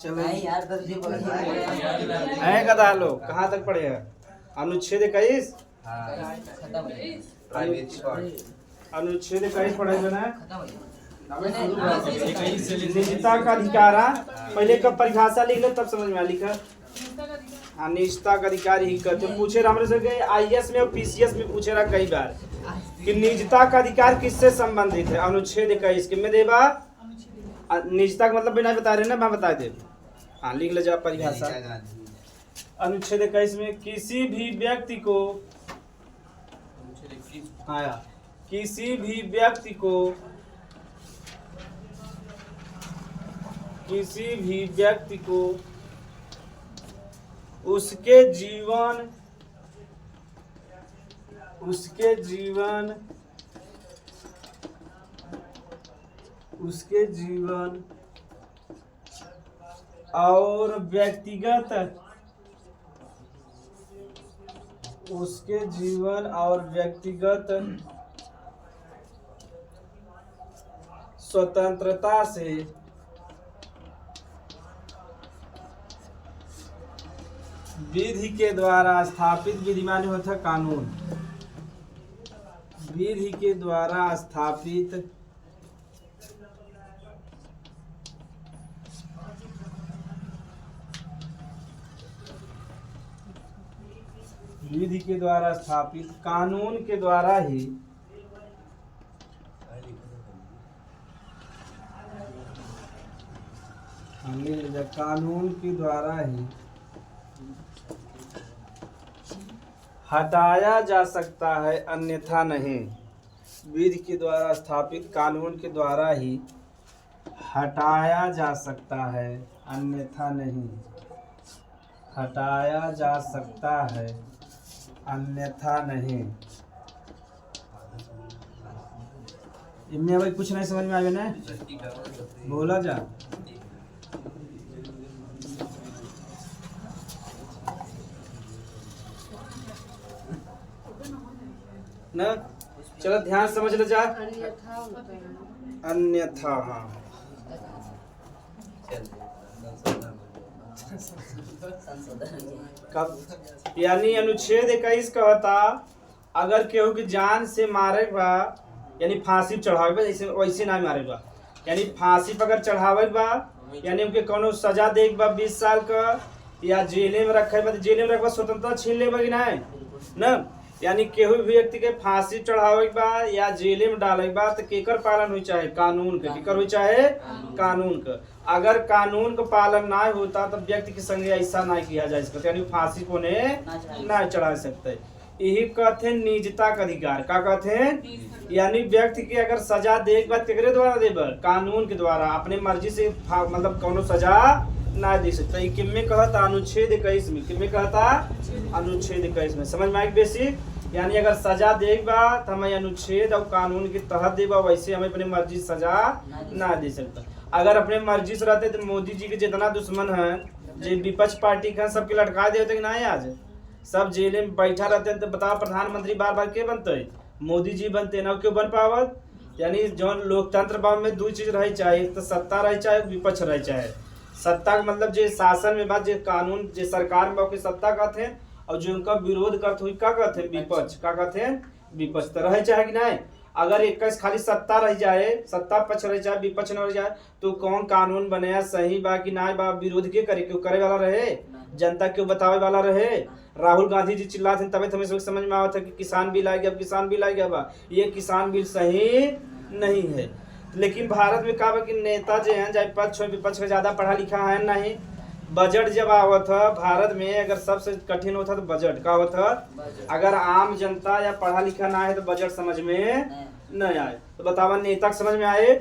चलो यार गधा लो कहाँ तक पढ़े हैं? अनुच्छेद 21 अनुच्छेद 21 पढ़े ना। निजता का अधिकार। पहले कब परिभाषा लिख लो तब समझ में आ लिखा। हाँ, निजता का अधिकार ही कहते पूछे हमरे से आईएएस में और पीसीएस में पूछे रहा कई बार कि निजता का अधिकार किससे संबंधित है। अनुच्छेद 21 में देवा निजता का मतलब बिना बता रहे ना, मैं बता दे। हाँ, लिख ले जा परिभाषा। अनुच्छेद 21 में किसी भी व्यक्ति को उसके जीवन और व्यक्तिगत स्वतंत्रता से विधि के द्वारा स्थापित, विधिमान होता कानून, विधि के द्वारा स्थापित कानून के द्वारा ही हटाया जा सकता है, अन्यथा नहीं। विधि के द्वारा स्थापित कानून के द्वारा ही हटाया जा सकता है, अन्यथा नहीं। हटाया जा सकता है, अन्यथा नहीं। इनमें भाई कुछ नहीं समझ में आएगा ना, बोला जा। ना चलो ध्यान समझ लो जा। अन्यथा हाँ, कब यानी अनुच्छेद 21 कहता अगर केहू की जान से मारे बा यानी फांसी चढ़ावे बा, जैसे वैसे ना मारे बा, यानी फांसी पर अगर चढ़ावे बा यानी उनके कोनो सजा दे बा 20 साल का या जेले में रखे बा, जेले में रखबा स्वतंत्रता छीन ले बा कि नहीं ना। यानी केहू भी व्यक्ति के फांसी चढ़ावे बा या जेले में डाले बा तो केकर पालन हो चाहे कानून के, केकर हो चाहे कानून का। अगर कानून का पालन ना होता तो व्यक्ति के संगे ऐसा ना किया जा सकता, यानी फांसी को ना चढ़ा सकते। यही कहते निजता का अधिकार। क्या कहते यानी व्यक्ति के अगर सजा दे केकरे द्वारा देबा, कानून के द्वारा, अपने मर्जी से मतलब कोनो सजा ना दे सकता। ये किम में कहता अनुच्छेद 21 में, किम में कहता अनुच्छेद 21 में। समझ में आए बेसिक, यानी अगर सजा देगा तो हमें अनुच्छेद और कानून के तहत देगा, वैसे हमें अपने मर्जी सजा ना दे सकता। अगर अपने मर्जी से रहते तो मोदी जी के जितना दुश्मन है जो विपक्ष पार्टी का सबके लटका देते कि नहीं, आज सब जेल में बैठा रहते हैं। तो बताओ प्रधानमंत्री बार बार के बनते, मोदी जी बनते ना, क्यों बन पावत। यानी जो लोकतंत्र भाव में दो चीज रही चाहे, तो सत्ता रही चाहे विपक्ष रही चाहे। सत्ता का मतलब जो शासन में बात, जो कानून जो सरकार में के सत्ता कहते हैं, और जो उनका विरोध करते हुए क्या कहते हैं विपक्ष, क्या कहते हैं विपक्ष। तो रह चाहे कि नहीं, अगर 21 खाली सत्ता रह जाए, सत्ता पक्ष रह जाए विपक्ष न रह जाए तो कौन कानून बने सही बा कि ना बा, विरोध के करे, क्यों करे वाला रहे, जनता क्यों बतावे वाला रहे। राहुल गांधी जी चिल्लाते हैं तभी हमें समझ में आवा था कि किसान बिल आ गया, अब किसान बिल आ गया बा, ये किसान बिल सही नहीं है। लेकिन भारत में कहा कि नेता जो हैं चाहे पक्ष हो विपक्ष का ज्यादा पढ़ा लिखा है नहीं। बजट जब आवा था भारत में, अगर सबसे कठिन होता तो बजट का होता, अगर आम जनता या पढ़ा लिखा ना है तो बजट समझ में नहीं आए। तो बतावा नेता समझ में आए।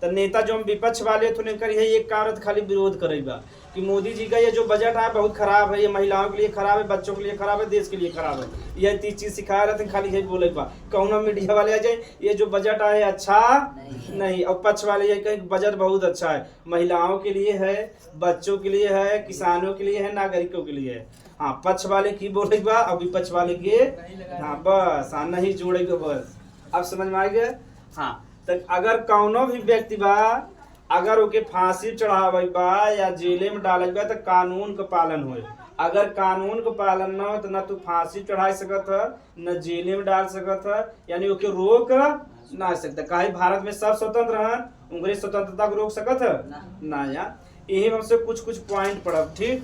तो नेता जो विपक्ष वाले थे उन्हें करिए एक कारण खाली विरोध करेगा कि मोदी जी का ये जो बजट है बहुत खराब है, ये महिलाओं के लिए खराब है, बच्चों के लिए खराब है, देश के लिए खराब है। यह 30 चीज सिखाया रहते खाली यही बोले बा। कौन मीडिया वाले आ जाए ये जो बजट आए अच्छा नहीं, और पक्ष वाले ये कहें बजट बहुत अच्छा है, महिलाओं के लिए है, बच्चों के लिए है, किसानों के लिए है, नागरिकों के लिए है। हाँ, पक्ष वाले की बोले बा और विपक्ष वाले के हाँ बस हाँ नहीं जोड़ेगा बस। अब समझ में आ गया। हाँ, तो अगर कौनो भी व्यक्ति बा अगर ओके फांसी चढ़ावे बा या जेले में डाले बा तो कानून का पालन होए। अगर कानून का पालन न हो तो न तू फांसी चढ़ा सकत है न जेले में डाल सकत है, यानी ओके रोक ना सकता। काहे भारत में सब स्वतंत्र हैं, उनके स्वतंत्रता को रोक सकत है ना। यार यही हमसे कुछ कुछ पॉइंट पढ़ब, ठीक।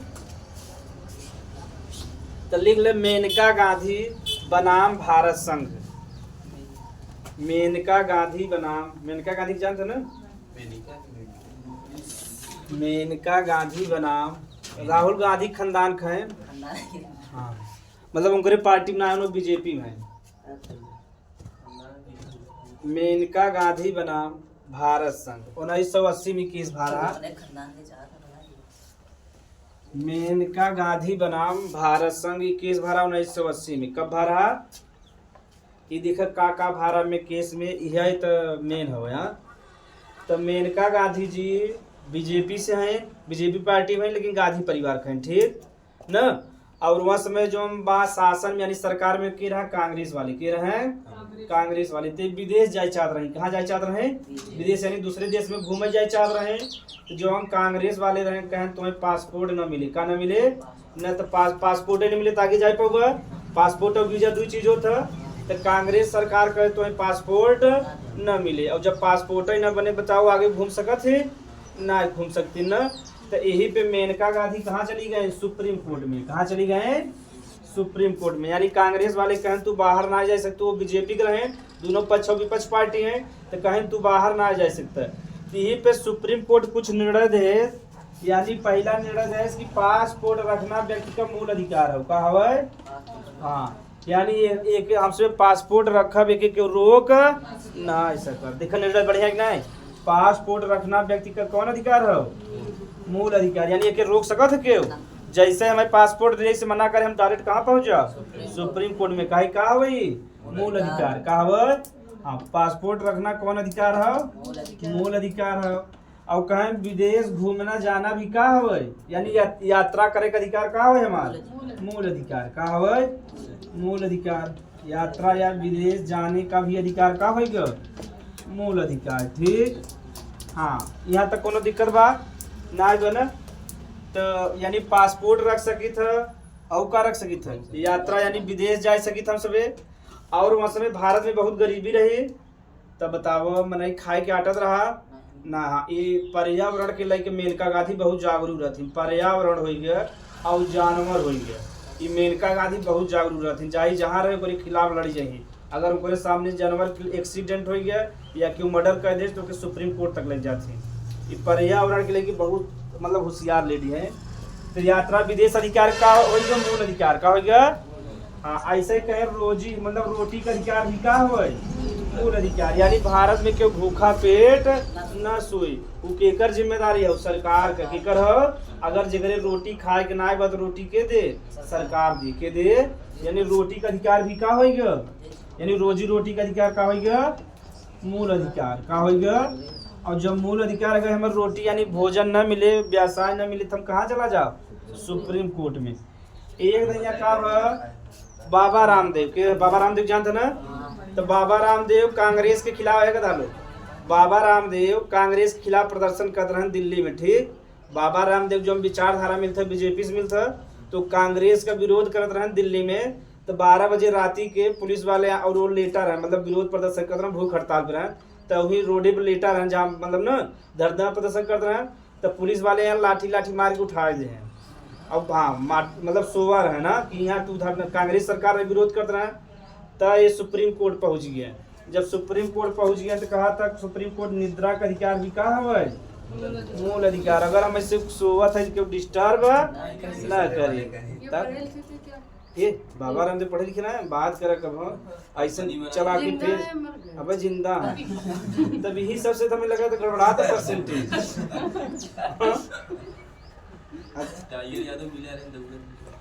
तो लिख ले मेनका गांधी बनाम भारत संघ। मेनका गांधी बनाम, मेनका गांधी जानते ना, मेनका गांधी बनाम राहुल गांधी खानदान का है। हाँ मतलब उनके पार्टी में आए, लोग बीजेपी में है। मेनका गांधी बनाम भारत संघ 1980 में केस भरा। मेनका गांधी बनाम भारत संघ केस भरा 1980 में। कब भरा ये देख का भरा में केस में यह तो मेन हो यहाँ। तो मेनका गांधी जी बीजेपी से हैं, बीजेपी पार्टी में, लेकिन गांधी परिवार के हैं, ठीक न। और वह समय जो बा शासन में यानी सरकार में के रहा कांग्रेस वाले के रहे, कांग्रेस वाले थे। विदेश जाए चाहत रहे, कहाँ जाए चाहत रहे, विदेश यानी दूसरे देश में घूमे जाए चाहत रहे। तो जो हम कांग्रेस वाले रहे कहें तुम्हें पासपोर्ट न मिले, का न मिले न, तो पासपोर्ट नहीं मिले तो आगे जाए पाऊंगा। पासपोर्ट और वीजा दो चीज होता। तो कांग्रेस सरकार कहे तुम्हें पासपोर्ट न मिले, और जब पासपोर्ट ही न बने बताओ आगे घूम सकत है ना, घूम सकती न। तो यही पे मेनका गांधी कहाँ चली गए, सुप्रीम कोर्ट में। कहाँ चली गए, सुप्रीम कोर्ट में। यानी कांग्रेस वाले कहें तू बाहर ना जा सकते, वो बीजेपी के रहे, दोनों पक्ष और विपक्ष पार्टी हैं, तो कहें तू बाहर ना जा सकता। तो यही पे सुप्रीम कोर्ट कुछ निर्णय दे। यानी पहला निर्णय है कि पासपोर्ट रखना व्यक्ति का मूल अधिकार है, का है। हाँ यानी एक हमसे पासपोर्ट रखा व्यक्ति के रोक ना ऐसा कर। देखा निर्णय बढ़िया कि नहीं। पासपोर्ट रखना व्यक्ति का कौन अधिकार है, मूल अधिकार। यानी एक रोक सकत है क्यों, जैसे हमें पासपोर्ट देने से मना करे हम डायरेक्ट कहाँ पहुँच जाओ, सुप्रीम कोर्ट में। कहे कहा वही मूल अधिकार, कहा हाँ पासपोर्ट रखना कौन अधिकार है, मूल अधिकार है। और कहें विदेश घूमना जाना भी का है, यानी यात्रा करे का अधिकार का है हमारा, मूल अधिकार का है, मूल अधिकार। यात्रा या विदेश जाने का भी अधिकार का होगा, मूल अधिकार, ठीक। हाँ यहाँ तक कोनो दिक्कत बा ना ना। तो यानी पासपोर्ट रख सकी था और का रख सकी था, यात्रा यानी विदेश जा सकी था हम सबे। और वहाँ समय भारत में बहुत गरीबी रही, तब बताओ मनाई खाए के आटत रहा ना। ये पर्यावरण के लेके मेनका गांधी बहुत जागरूक रहती। पर्यावरण हो गया और जानवर हो गया, ये मेनका गांधी बहुत जागरूक रहती। चाहे जहाँ रहे ओकरे खिलाफ लड़ी जाइए। अगर उनके सामने जानवर एक्सीडेंट हो गया या क्यों मर्डर कर दे तो सुप्रीम कोर्ट तक लग जाती। ये पर्यावरण के लिए बहुत मतलब होशियार लेडी है। तो यात्रा विदेश अधिकार का होगा, मूल अधिकार का होगा। हाँ ऐसे कहे रोजी मतलब रोटी का अधिकार भी का हो, मूल अधिकार। यानी भारत में क्यों भूखा पेट न सोई, वो केकर जिम्मेदारी है, सरकार का केकर हो। अगर जगह रोटी खाए के ना है तो रोटी के दे, सरकार दी के दे। यानी रोटी का अधिकार भी का होगा, यानी रोजी रोटी का अधिकार का होगा, मूल अधिकार का होगा। और जब मूल अधिकार अगर हमें रोटी यानी भोजन न मिले, व्यवसाय न मिले तो हम कहाँ चला जाओ, सुप्रीम कोर्ट में। एक दिन का बाबा रामदेव के, बाबा रामदेव जानते ना। तो बाबा रामदेव कांग्रेस के खिलाफ है कदा लो। बाबा रामदेव कांग्रेस के खिलाफ प्रदर्शन कर रहे हैं दिल्ली में, ठीक। बाबा रामदेव जो विचारधारा मिलता बीजेपी से मिलता, तो कांग्रेस का विरोध करते रहे दिल्ली में। तो 12 बजे राती के पुलिस वाले और वो लेटर है मतलब विरोध प्रदर्शन कर रहे हैं, भूख हड़ताल पर हैं। तो वही रोडे पर लेटर हैं जहाँ मतलब ना धरना प्रदर्शन कर रहे हैं। तो पुलिस वाले यहाँ लाठी लाठी मार के उठा दे हैं। अब हाँ मतलब सोवर है ना कि यहाँ तू कांग्रेस सरकार में विरोध करते रहे। तो ये सुप्रीम कोर्ट पहुँच गया। जब सुप्रीम कोर्ट पहुँच गया तो कहा था सुप्रीम कोर्ट निद्रा का अधिकार भी कहा है, मूल अधिकार। अगर हम ऐसे सोवत है क्यों डिस्टर्ब ना करे। ये बाबा रामदेव पढ़े लिखे ना, बात करे कब ऐसा चला के फिर अब जिंदा है। तब यही सबसे तो हमें लगा तो गड़बड़ा था परसेंटेज। टाइगर यादव मिले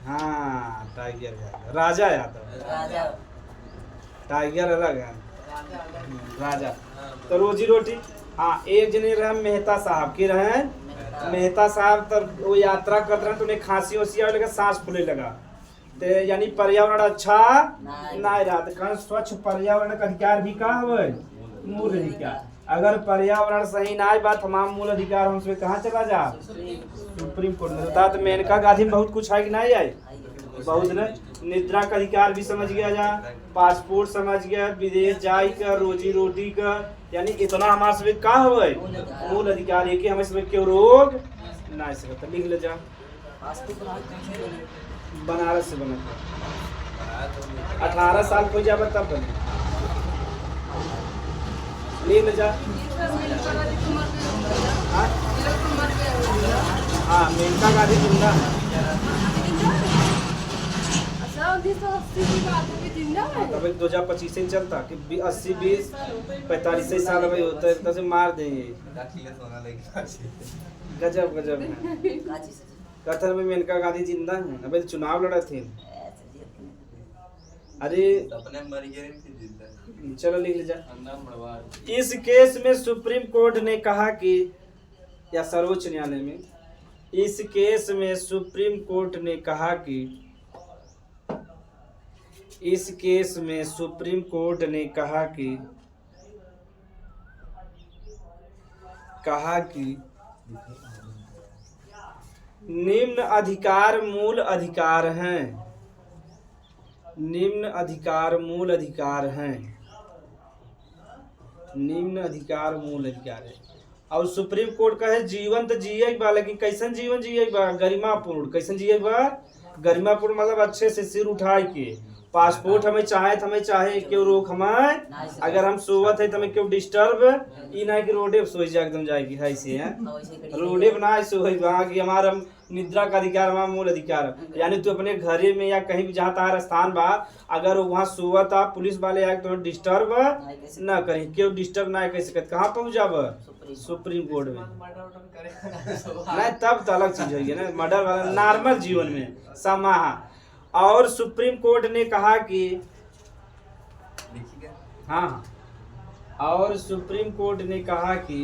हाँ टाइगर यादव, राजा यादव, टाइगर अलग है, राजा। तो रोजी रोटी हाँ एक जने रहे मेहता साहब के रहे। मेहता साहब तब वो यात्रा करते रहे तो उन्हें खांसी वासी आने लगा, सांस फूलने लगा। तो यानी पर्यावरण अच्छा ना रहा। तो स्वच्छ पर्यावरण का अधिकार भी का है, मूल अधिकार। अगर पर्यावरण सही ना आए बात तमाम मूल अधिकार हमसे कहाँ चला जा सुप्रीम कोर्ट में बता। तो मेनका गांधी में बहुत कुछ है कि नहीं आए बहुत न। निद्रा का अधिकार भी समझ गया जा, पासपोर्ट समझ गया, विदेश जाए का, रोजी रोटी का, यानी इतना हमारे सब का हो मूल अधिकार है कि हमें सब क्यों रोग ना सकता। लिख ले जा बनारस से बना 18 साल हो जाए तब बने। लिख ले जा हाँ मेनका गांधी जिंदा है। तब 2025 से चलता कि 80 20 45 साल भाई होता है तब से मार देंगे। गजब गजब है। कतर में मेनका गांधी जिंदा है। अबे चुनाव लड़ा थे। अरे चलो लिख ले जा। इस केस में सुप्रीम कोर्ट ने कहा कि या सर्वोच्च न्यायालय में इस केस में सुप्रीम कोर्ट ने कहा कि इस केस में सुप्रीम कोर्ट ने कहा कि निम्न अधिकार मूल अधिकार हैं। निम्न अधिकार मूल अधिकार हैं। निम्न अधिकार मूल अधिकार है। और सुप्रीम कोर्ट का है जीवन तो जिए बा, लेकिन कैसन जीवन जिए बा गरिमापूर्ण। कैसन जिए बा गरिमापूर्ण मतलब अच्छे से सिर उठाए के। पासपोर्ट हमें चाहे क्यों रोक हमें। अगर हम सोवत है तो हमें क्यों डिस्टर्ब ई ना कि रोडे सोई जा एकदम जाएगी है से हैं रोडे बना सोई वहाँ की हमारा निद्रा का अधिकार हमारा मूल अधिकार। यानी तू अपने घरे में या कहीं भी जहाँ तारा स्थान बा अगर वहाँ सोवत आ पुलिस वाले आए तो डिस्टर्ब ना करें क्यों डिस्टर्ब ना कर सकते। कहाँ पहुँच जाब सुप्रीम कोर्ट में नहीं तब तो अलग चीज होगी ना मर्डर वाला नॉर्मल जीवन में समा। और सुप्रीम कोर्ट ने कहा कि हाँ और सुप्रीम कोर्ट ने कहा कि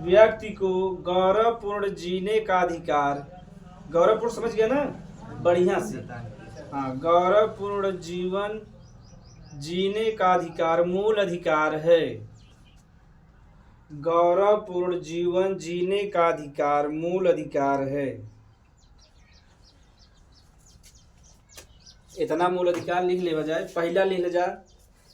व्यक्ति को गौरवपूर्ण जीने का अधिकार। गौरवपूर्ण समझ गया ना बढ़िया से। हाँ गौरवपूर्ण जीवन जीने का अधिकार मूल अधिकार है। गौरवपूर्ण जीवन जीने का अधिकार मूल अधिकार है। इतना मूल अधिकार लिख ले बजाय पहला लिख ले जा।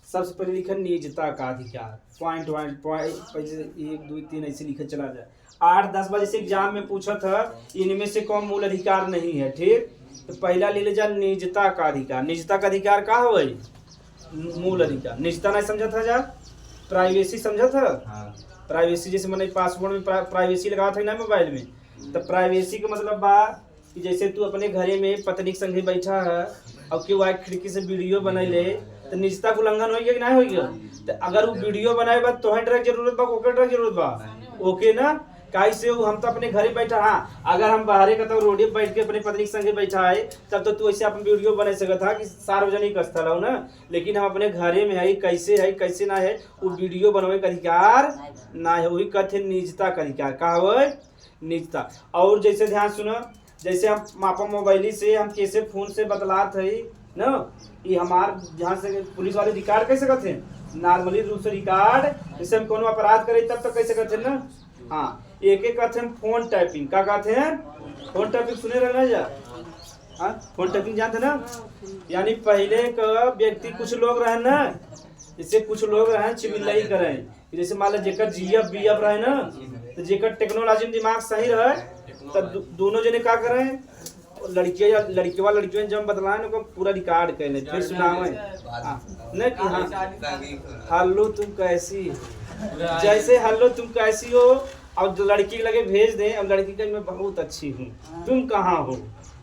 सबसे पहले लिखा निजता का अधिकार पॉइंट 1 2 3 ऐसे लिखा चला जाए। 8-10 बजे से एग्जाम में पूछा था इनमें से कौन मूल अधिकार नहीं है। ठीक तो पहला ले जा निजता का अधिकार। निजता का अधिकार का हो मूल अधिकार। निजता नहीं समझा था जा प्राइवेसी समझा था। प्राइवेसी जैसे मैंने पासवर्ड में प्राइवेसी लगा था ना मोबाइल में। तो प्राइवेसी का मतलब बा कि जैसे तू अपने घरे में पत्नी के संगे बैठा है और क्यों आए खिड़की से वीडियो बनैले तो निजता का उल्लंघन हो गया कि नहीं हो गया। तो अगर वो वीडियो बनाए बा तो डर की जरूरत बा ओके डर की जरूरत बा ओके ना कैसे हम तो अपने घर ही बैठा। हाँ अगर हम बाहर का तो रोड बैठ के अपने पत्नी के संगे बैठा है तब तो तू ऐसे अपन वीडियो बना सकता था कि सार्वजनिक स्थल हो ना। लेकिन हम अपने घरे में है कैसे ना है वो वीडियो बनवाने का अधिकार ना है। वही कहते निजता का अधिकार का हो निजता। और जैसे ध्यान सुनो जैसे हम अपन मोबाइल से हम कैसे फोन से बतलात है ना ये हमार ध्यान से पुलिस वाले रिकॉर्ड कैसे करते हैं नॉर्मली रूप से रिकॉर्ड जैसे हम कोनो अपराध करे तब तो कैसे करते हैं ना। हाँ एक कहते हैं फोन टाइपिंग का कहते हैं फोन टाइपिंग सुने रहना जा। हाँ फोन टाइपिंग जानते ना यानी पहले का व्यक्ति कुछ लोग रहे ना जैसे कुछ लोग रहे चिमिल्लाई करें जैसे मान लो जेकर जीएफ बीएफ रहे ना तो जेकर टेक्नोलॉजी में दिमाग सही रहे तो दोनों जने का करें लड़कियों जब बतलाए ना पूरा रिकॉर्ड कर ले फिर सुनावे न कि हाँ हेलो तुम कैसी जैसे हेलो तुम कैसी हो और लड़की लगे भेज दें और लड़की कहे मैं बहुत अच्छी हूँ तुम कहाँ हो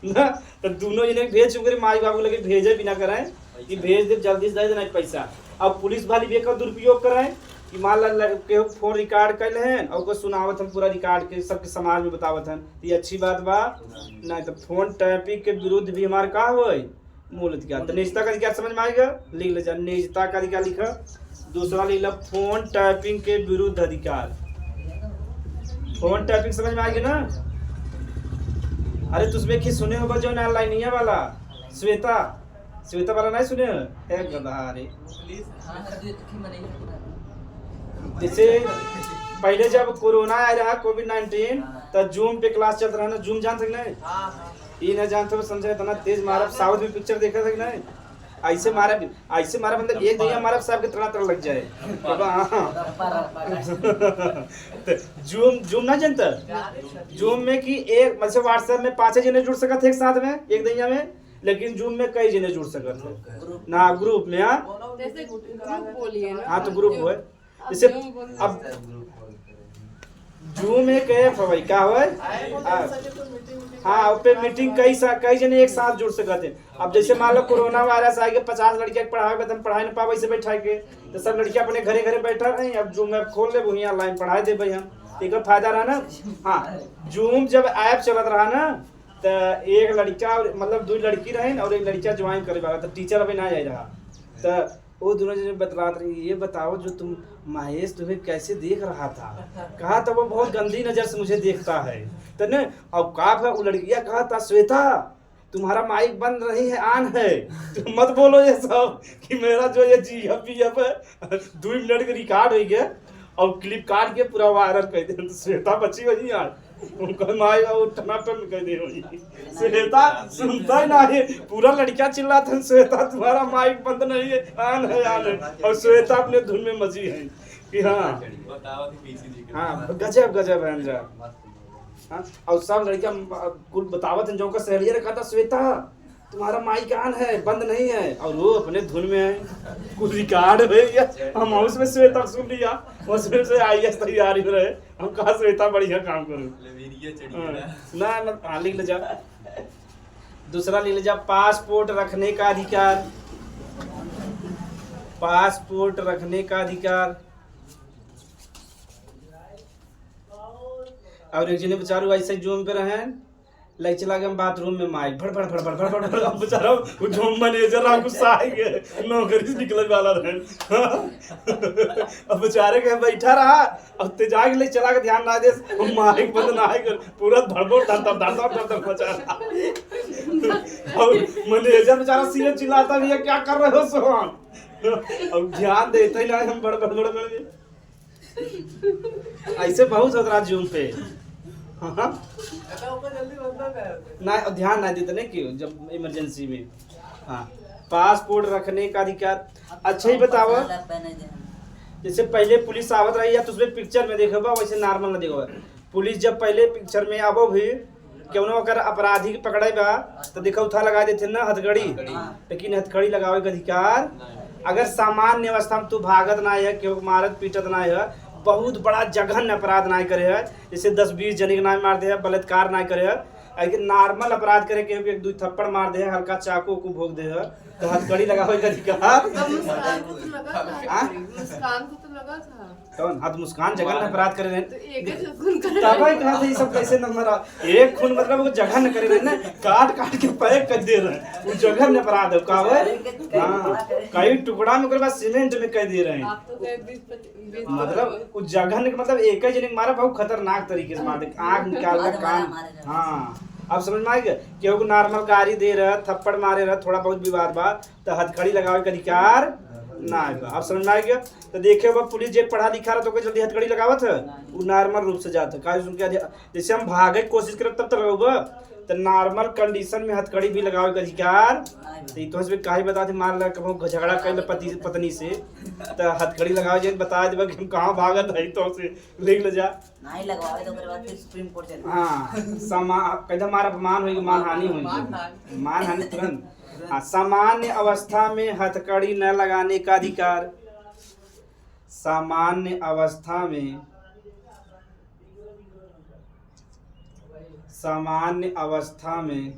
ना तो दोनों जने भेज चुके माई बाबू लगे भेजे बिना कराएं कि भेज दे जल्दी से दे देना पैसा। अब पुलिस वाली भी का दुरुपयोग कराएं कि मान ला के फोन रिकॉर्ड कर हैं और को सुनावत हम पूरा रिकॉर्ड के सबके समाज में बतावत हैं तो ये अच्छी बात बा नहीं। तो फोन टैपिंग के विरुद्ध भी हमारे का हो मूल अधिकार। तो निजता का अधिकार समझ में आएगा लिख ले जा निजता का अधिकार लिखा। दूसरा लिख ला फोन टैपिंग के विरुद्ध अधिकार। फोन टैपिंग समझ में आएगी ना। अरे तुझमें कि सुने होगा जो ऑनलाइन वाला श्वेता श्वेता वाला नहीं सुने है गधा रे। जैसे पहले जब कोरोना आ रहा कोविड-19 तब जूम पे क्लास चलता रहा ना, जूम जान सक नहीं ये न जानते हो समझे इतना तेज मारा। साउथ में पिक्चर देखा था कि नहीं, ऐसे मारा मतलब एक दिन हमारा सब के तरह लग जाए। जूम ना जानता, जूम में कि एक मतलब व्हाट्सएप में 5 जने जुड़ सकत थे एक साथ में एक दिन में, लेकिन जूम में कई जने जुड़ सकत थे ना ग्रुप में। हाँ तो ग्रुप हुए जैसे अब जूम एक ऐप है भाई क्या है। हाँ उस पे मीटिंग कई जने एक साथ जुड़ सकते हैं। अब जैसे मान लो कोरोना वायरस आ गया 50 लड़कियां पढ़ावे तो हम पढ़ाई नहीं पावे से बैठा के, तो सब लड़कियां अपने घरे घरे बैठा रही। अब जूम ऐप खोल ले वही ऑनलाइन पढ़ाई दे भाई हम, एक फायदा रहा ना। हाँ जूम जब ऐप चलत रहा ना तो एक लड़का मतलब 2 लड़की रहे और एक लड़का ज्वाइन करे वाला, तो टीचर अभी ना जा रहा तो वो दोनों जने बतला रही, ये बताओ जो तुम महेश तुम्हें कैसे देख रहा था, कहा था वो बहुत गंदी नजर से मुझे देखता है। तो न अब कहा वो लड़कियां कहा था श्वेता तुम्हारा माइक बंद नहीं है ऑन है, तुम मत बोलो ये सब कि मेरा जो ये जी एफ है 2 मिनट का रिकॉर्ड हो गया और क्लिप काट के पूरा वायरल कर दे। तो श्वेता बची वही यार उनका माई और टनाटन कर दे रही। श्वेता सुनता ही नहीं, पूरा लड़कियां चिल्लाते श्वेता तुम्हारा माइक बंद नहीं है ऑन है ऑन है, और श्वेता अपने धुन में मजी है कि हाँ गजब है अंजा। हाँ और सब लड़कियां कुल बतावत हैं जो का सहेलिया रखा था श्वेता तुम्हारा माइक ऑन है बंद नहीं है, और वो अपने धुन में है। कुछ रिकॉर्ड हो गया हम हाउस में श्वेता सुन लिया, उसमें से IAS तैयारी रहे। हम कहा श्वेता बढ़िया काम करो ना लिख ले जा। दूसरा लिख ले जा पासपोर्ट रखने का अधिकार। पासपोर्ट रखने का अधिकार। और एक जने बेचारू ऐसे जूम पे रहे लाइक चला गया बाथरूम में माइक भड़ भड़ भड़ भड़ भड़ भड़ भड़ बेचारा वो जो मैनेजर रहा गुस्सा आ गया नौकरी से निकलने वाला रहे। अब बेचारे के बैठा रहा अब तेजाग ले चला के ध्यान ना दे माइक बंद ना है पूरा धड़बड़ धड़ मचा रहा। और मैनेजर बेचारा सीधे चिल्लाता भैया क्या कर रहे हो सोहन, अब ध्यान देते ही ना हम बड़ बड़ बड़ बड़ ऐसे बहुत होता रहा जूम पे। हाँ ना ध्यान ना देते नहीं क्यों जब इमरजेंसी में। हाँ पासपोर्ट रखने का अधिकार। अच्छा ही बताओ जैसे पहले पुलिस आवत रही या तो उसमें पिक्चर में देखो वैसे नॉर्मल ना देखो। पुलिस जब पहले पिक्चर में आवो भी क्यों अगर अपराधी पकड़े बा तो देखो उठा लगा देते ना हथकड़ी, लेकिन हथकड़ी लगावे का अधिकार अगर सामान्य अवस्था में तू भागत ना है क्यों मारत पीटत ना है बहुत बड़ा जघन्य अपराध ना करे है जैसे 10-20 जने के नाम मार दे है बलात्कार ना करे है, लेकिन नॉर्मल अपराध करे के 1-2 थप्पड़ मार दे है हल्का चाकू को भोग दे है तो हथकड़ी लगावे का अधिकार। कौन हाथ मुस्कान जघन्य अपराध करे रहे तब कहा था ये सब कैसे नंबर एक खून मतलब वो जघन्य करे रहे ना काट के पैक कर दे रहे वो जघन्य अपराध है का हाँ कई टुकड़ा में बाद सीमेंट में कह दे रहे हैं। मतलब उस जघन्य मतलब एक ही जने मारा बहुत खतरनाक तरीके से मार दे आँख निकाल कान। हाँ अब समझ में आ गया क्योंकि नॉर्मल गाड़ी दे रहा थप्पड़ मारे रहा थोड़ा बहुत विवाद बात तो हथकड़ी लगावे का अधिकार ना आएगा। अब समझ में आ गया तो देखे वो पुलिस जे पढ़ा लिखा रहा तो कोई जल्दी हथकड़ी लगावत है वो नॉर्मल रूप से जाता है उनके जैसे हम भागे कोशिश करें तब तक लगेगा तो नॉर्मल कंडीशन में हथकड़ी भी लगावे का अधिकार। तो इसमें काहे बता दे मान ला कहूँ झगड़ा कर पति पत्नी से तो हथकड़ी लगावे जे बता दे कि हम कहाँ भागत है तो से लिख ले जा नहीं लगवावे तो ओकरे बाद फिर सुप्रीम कोर्ट चले। हाँ समा कहता हमारा अपमान होगी मानहानि होगी मानहानि तुरंत। हाँ सामान्य अवस्था में हथकड़ी न लगाने का अधिकार। सामान्य अवस्था में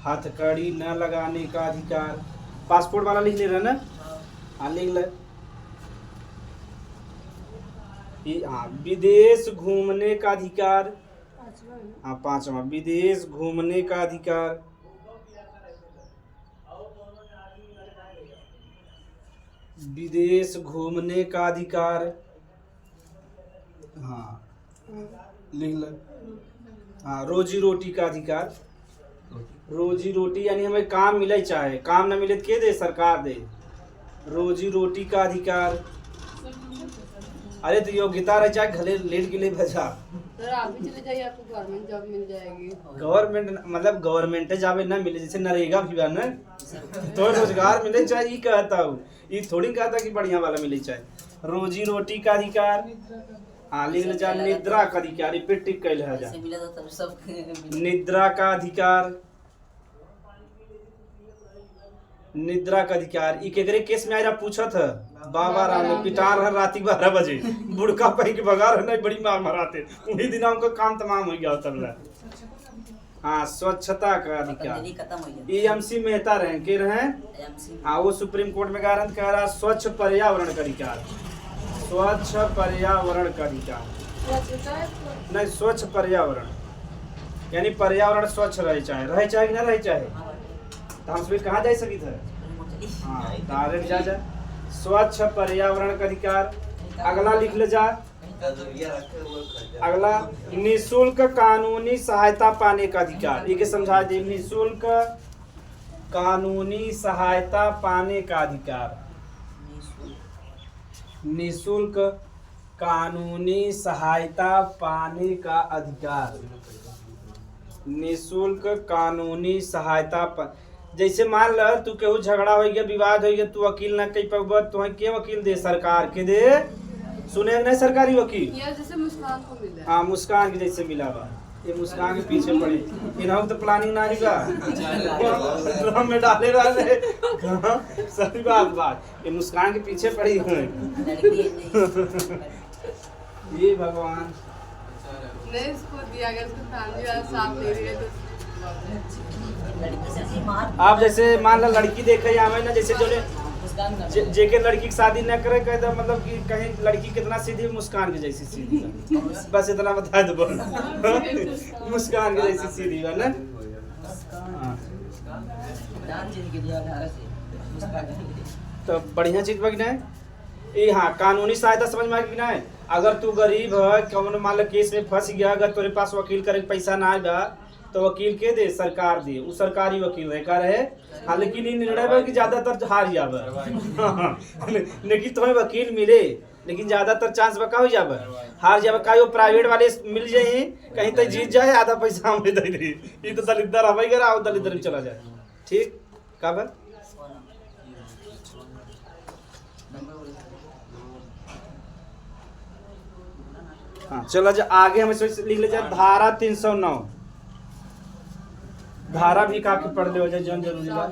हथकड़ी न लगाने का अधिकार। पासपोर्ट वाला लिख ले रहा ना हाँ लिख ले। हाँ विदेश घूमने का अधिकार। हाँ 5वां विदेश घूमने का अधिकार। विदेश घूमने का अधिकार। हाँ लिख ले। हाँ रोजी रोटी का अधिकार। रोजी रोटी यानी हमें काम मिले चाहे काम ना मिले तो के दे सरकार दे रोजी रोटी का अधिकार। अरे तो योग्यता रह चाहे घले लेट के लिए बजा सर आप भी चले जाइए, आपको गवर्नमेंट जॉब मिल जाएगी। गवर्नमेंट मतलब गवर्नमेंट जावे ना मिले जैसे नरेगा भी बा ना तो रोजगार मिले चाहे ये कहता हूँ, ये थोड़ी कहता कि बढ़िया वाला मिले चाहे। रोजी रोटी का अधिकार हाँ लिख ले जा। निद्रा का अधिकार ये पे टिक कैल है जा। ऐसे मिला तो तब सब निद्रा का अधिकार निद्रा का अधिकार ई केकरे केस में आयरा पूछत है बाबा राम ने पिटार है राती 12 बजे बुड़का पही के बगार है नहीं बड़ी मार मराते उन्हीं दिन उनका काम तमाम हो गया तब ला। हाँ स्वच्छता का अधिकार पतंजलि खत्म हो गया। एएमसी मेहता रहे के रहे एएमसी हाँ वो सुप्रीम कोर्ट में गारंट कह रहा स्वच्छ पर्यावरण का अधिकार स्वच्छ पर्यावरण का अधिकार नहीं स्वच्छ पर्यावरण यानी पर्यावरण स्वच्छ रहे चाहे कि ना रहे चाहे तो हम सभी कहाँ जा सकी थे हाँ डायरेक्ट जा जा स्वच्छ पर्यावरण का अधिकार। अगला लिख ले जा अगला निःशुल्क कानूनी सहायता पाने का अधिकार ये के समझा दे। निःशुल्क कानूनी सहायता पाने का अधिकार निःशुल्क कानूनी सहायता पाने का अधिकार निःशुल्क कानूनी सहायता जैसे मान ल तू केहू झगड़ा हो गया विवाद हो गया तू वकील ना कही पब तो के वकील दे सरकार के दे सुने नहीं सरकारी वकील या जैसे मुस्कान को मिला हाँ मुस्कान के जैसे मिला बा ये मुस्कान के पीछे पड़े इन्हों तो प्लानिंग ना ही बा ड्रम में डाले वाले सही बात ये मुस्कान के पीछे पड़ी है ये भगवान नहीं इसको दिया गया, इसको फैमिली वाला साथ ले रही है तो लड़की से जी मार आप जैसे मान लो लड़की देखे आवे ना जैसे जो ने मुस्कान कर जेके लड़की की शादी न करे कह दो मतलब कि कहीं लड़की कितना सीधी मुस्कान की जैसी सीधी बा। बस इतना बता दो मुस्कान की जैसी सीधी बा ना हाँ। जान जिंदगी दिया घर से मुस्कान तो बढ़िया चीज बा कि नहीं ये हाँ कानूनी सहायता समझ में आ कि नहीं। अगर तू गरीब है कौन मान लो केस में फंस गया अगर तेरे पास वकील करे के पैसा ना आएगा तो वकील के दे सरकार दे वो सरकारी वकील रहे का रहे हाँ लेकिन ये निर्णय बा कि ज्यादातर हार जावे लेकिन तुम्हें वकील मिले लेकिन ज्यादातर चांस बका हो जावे हार जावे का वो प्राइवेट वाले मिल जाए कहीं तो जीत जाए आधा पैसा हमें दे दे ये तो दलिद्दर हवाई गरा दलिद्दर में चला जाए ठीक का बा हाँ चलो जो आगे हम इसमें लिख ले जाए धारा 309 धारा भी काफी पढ़ ले हो जाए जन जरूरी बा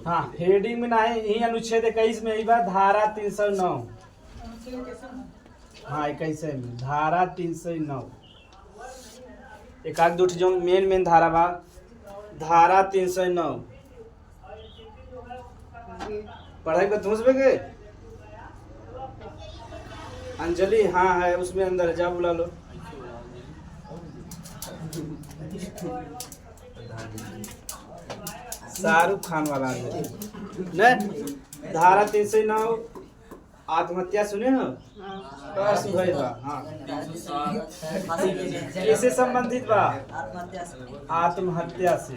हाँ हेडिंग में ना है यही अनुच्छेद 21 में यही बात धारा 309 हाँ 21 में धारा 309 एक आध दो जो मेन धारा बा धारा 309 पढ़ाई पर धूस पे गए अंजलि हाँ है उसमें अंदर जा बुला लो शाहरुख खान वाला नहीं धारा 309 आत्महत्या सुने हो बस भाई बा हाँ किससे संबंधित बा आत्महत्या से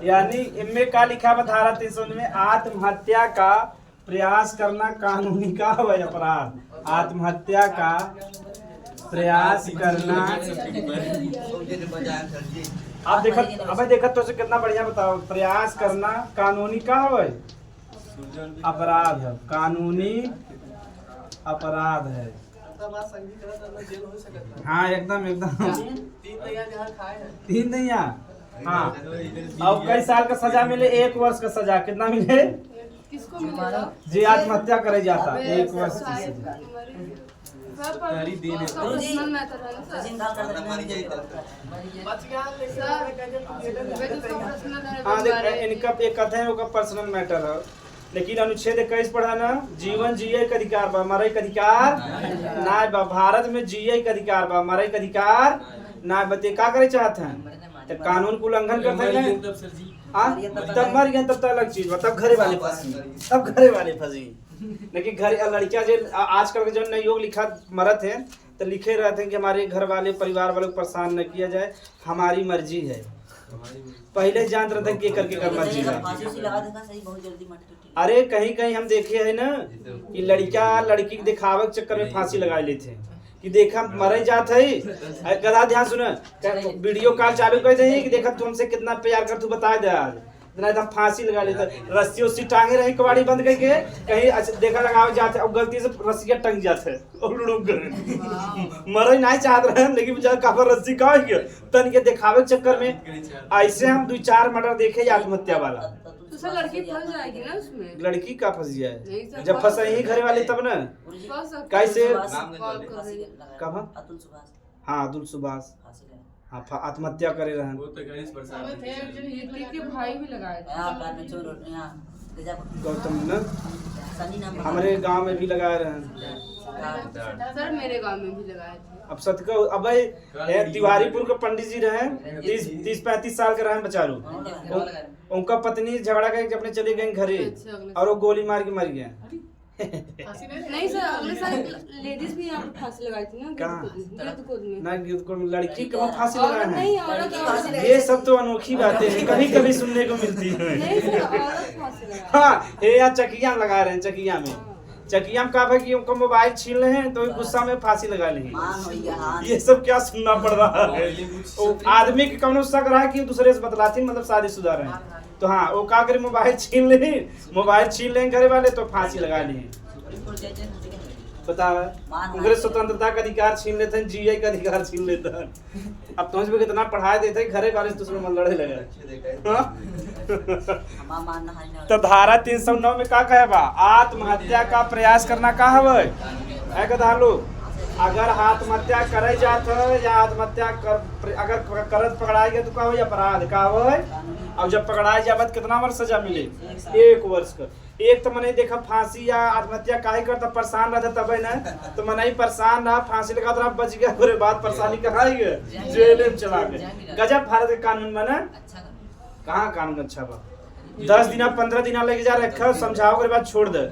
यानी इनमें का लिखा बा धारा 309 में आत्महत्या का प्रयास करना कानूनी का है अपराध आत्महत्या का प्रयास करना आप देखा तो से कितना बढ़िया बताओ प्रयास करना कानूनी का है अपराध है कानूनी अपराध है हाँ एकदम तीन दैया हाँ अब कई साल का सजा मिले 1 वर्ष का सजा कितना मिले किसको मिलेगा जी आत्महत्या करे जाता 1 वर्ष की सजा पर्सनल मैटर है ना सर सचिन गाल कर देना हाँ देख इनका एक कथन है उनका पर्सनल मैटर है लेकिन अनुच्छेद 21 पढ़ा ना जीवन जिये का अधिकार बा मरे का अधिकार ना बा भारत में जिये का अधिकार बा मरे का अधिकार ना बते का करे चाहते हैं तो कानून को उल्लंघन करते हैं तब मर गए तब तो अलग चीज बा तब घरे वाले फंसी लेकिन घर लड़कियां जो आजकल के जो नए योग लिखा मरत है तो लिखे रहते हैं कि हमारे घर वाले परिवार वालों को परेशान न किया जाए, हमारी मर्जी है। पहले जानते रहते हैं कि करके कर मर्जी है। फांसी उसी लगा देगा सही, बहुत जल्दी मर के। अरे कहीं कहीं हम देखे है ना कि लड़का लड़की के दिखावे के चक्कर में फांसी लगा लेते हैं कि देखा मरे जात है। गधा ध्यान सुन, वीडियो कॉल चालू कर दे कि देखा तू हमसे कितना प्यार कर, तू बता दे आज इतना एकदम फांसी लगा लेता। रस्सी उस्सी टांगे रही कबाड़ी बंद करके कहीं देखा लगावे जाते और गलती से रस्सियाँ टंग जाते और लुढ़क गए। मरे नहीं चाहत रहे लेकिन बेचारा काफी रस्सी का तन के दिखावे के चक्कर में ऐसे हम 2-4 मर्डर देखे आत्महत्या वाला। तो सर लड़की फंस जाएगी ना उसमें। लड़की का फंस गया नहीं है सर, जब फंसा ही घर वाले तब ना फंस सकती कैसे है। कॉल कर रही है। कब अतुल सुभाष हाँ अतुल सुभाष फांसी लगा। हाँ आत्महत्या करे रहन। वो तो गणेश प्रसाद हीथी के भाई भी लगाए थे। यहाँ कार में चोर यहाँ गजापुर गौतम ने सनी नाम हमारे गांव में भी लगाए रहन। सर मेरे गांव में भी लगाए थे। अब सतका अब तिवारीपुर के पंडित जी रहे 30-35 साल के रहे बेचारू। उनका पत्नी झगड़ा करके अपने चले गए घरे और वो गोली मार के मर गया। नहीं सर अगले साल लेडीज भी यहाँ पे फांसी लगाई थी ना गिद्धकुद में। ना गिद्धकुद में लड़की को फांसी लगाए औरत नहीं, हैं। औरत फांसी लगाई। ये सब तो अनोखी बातें हैं, कभी कभी सुनने को मिलती नहीं है। सर औरत फांसी लगाई। हाँ ये यहाँ चकिया में लगा रहे हैं। चकिया में का है कि उनको मोबाइल छीन रहे हैं तो गुस्सा में फांसी लगा ली। मान हो गया हाँ। ये सब क्या सुनना पड़ रहा है। वो आदमी के कौनो शक रहा है कि दूसरे से बतलाती मतलब शादीशुदा रहे तो हाँ वो का करे मोबाइल छीन ले घरे वाले तो फांसी लगा ली। बताओ उनके स्वतंत्रता का अधिकार छीन लेते हैं, जीए का अधिकार छीन लेते हैं। अब तुझ पे कितना पढ़ाई देते हैं घरे वाले दूसरे में लड़े लगे। तो धारा 309 में का कहे बा आत्महत्या का प्रयास करना का हवे है गधा लोग। अगर आत्महत्या करे जात है या आत्महत्या अगर करत पकड़ाई गए तो का हो अपराध का हो। अब जब पकड़ाई जावत कितना वर्ष सजा मिले 1 वर्ष का। एक तो मैंने देखा फांसी या आत्महत्या काहे करता परेशान रहता तब ना तो मैंने परेशान रहा फांसी लगा तो बच गया पूरे बाद परेशानी कहाँ गए जेल में चला गए। गजब भारत के कानून में ना कहाँ कानून अच्छा बा 10 दिन 15 दिन लेके जा रखा समझाओ के बाद छोड़ दे।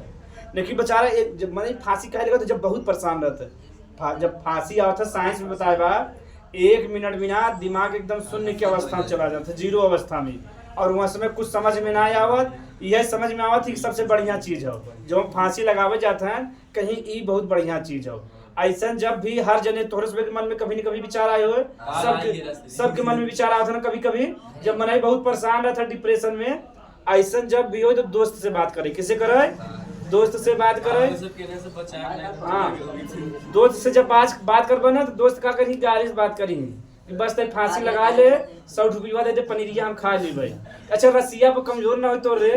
लेकिन बेचारा जब मैंने फांसी काहे लगा तो जब बहुत परेशान रहता जब फांसी आता साइंस में बताया बा 1 मिनट बिना दिमाग एकदम शून्य की अवस्था में चला जाता जीरो अवस्था में और वहाँ समय कुछ समझ में ना आवत। यह समझ में आवत कि सबसे बढ़िया चीज हो जो फांसी लगावे जाते हैं कहीं ये बहुत बढ़िया चीज हो। ऐसा जब भी हर जने तोहरे के मन में कभी न कभी विचार आए हुए सबके मन में विचार आता ना कभी कभी जब मन बहुत परेशान रहता डिप्रेशन में ऐसा जब भी हो तो दोस्त से बात करे। किसे करे दोस्त से बात करे। हाँ दोस्त से जब बात करबा ना तो दोस्त का करी गाली से बात करी बस ते फांसी लगा ले 100 रुपया दे दे पनीरिया हम खा लेबै। अच्छा रसिया पर कमजोर ना हो तो रे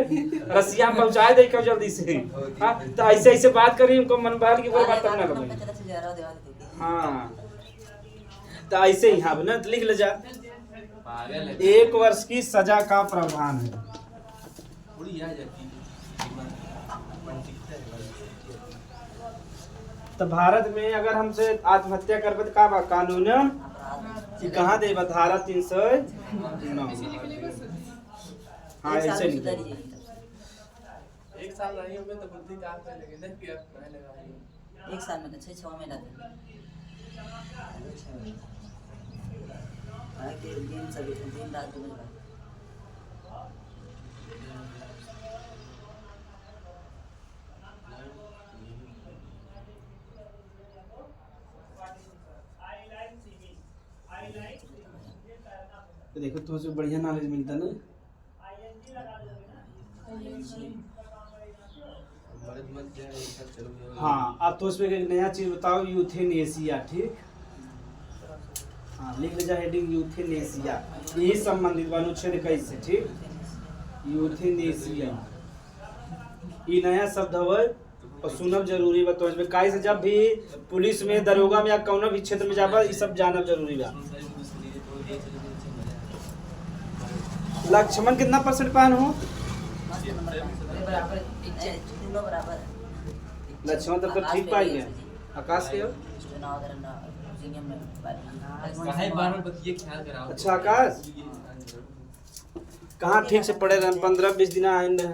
रसिया में पहुंचा दे कब जल्दी से। हाँ तो ऐसे बात करी उनको मन बहल की कोई बात करना कर। हाँ तो ऐसे ही हाँ ना तो लिख ले जा 1 वर्ष की सजा का प्रावधान है। तो भारत में अगर हमसे आत्महत्या करबे तो का कानून कहाँ दे धारा 309। हाँ ऐसे नहीं 1 साल नहीं होंगे तो बुद्धि काम कर लेंगे ना कि अब पहले लगाएंगे 1 साल में तो 6 महीना दिन सभी दिन रात तो देखो तो उसमें बढ़िया नॉलेज मिलता ना। हाँ अब तो उसमें एक नया चीज बताओ यूथेनेसिया। ठीक हाँ लिख ले जा हेडिंग यूथेनेसिया यही संबंधित अनुच्छेद 21 से। ठीक यूथेनेसिया ये नया शब्द है और सुनब जरूरी बा। तो इसमें काहे से जब भी पुलिस में दरोगा में या कौनो भी क्षेत्र में जाबा ये सब जानब जरूरी बा। लक्ष्मण कितना % पान हो लक्ष्मण तब तो ठीक पाई है। आकाश के अच्छा आकाश कहाँ ठीक से पढ़े रहे 15-20 दिन आए रहे।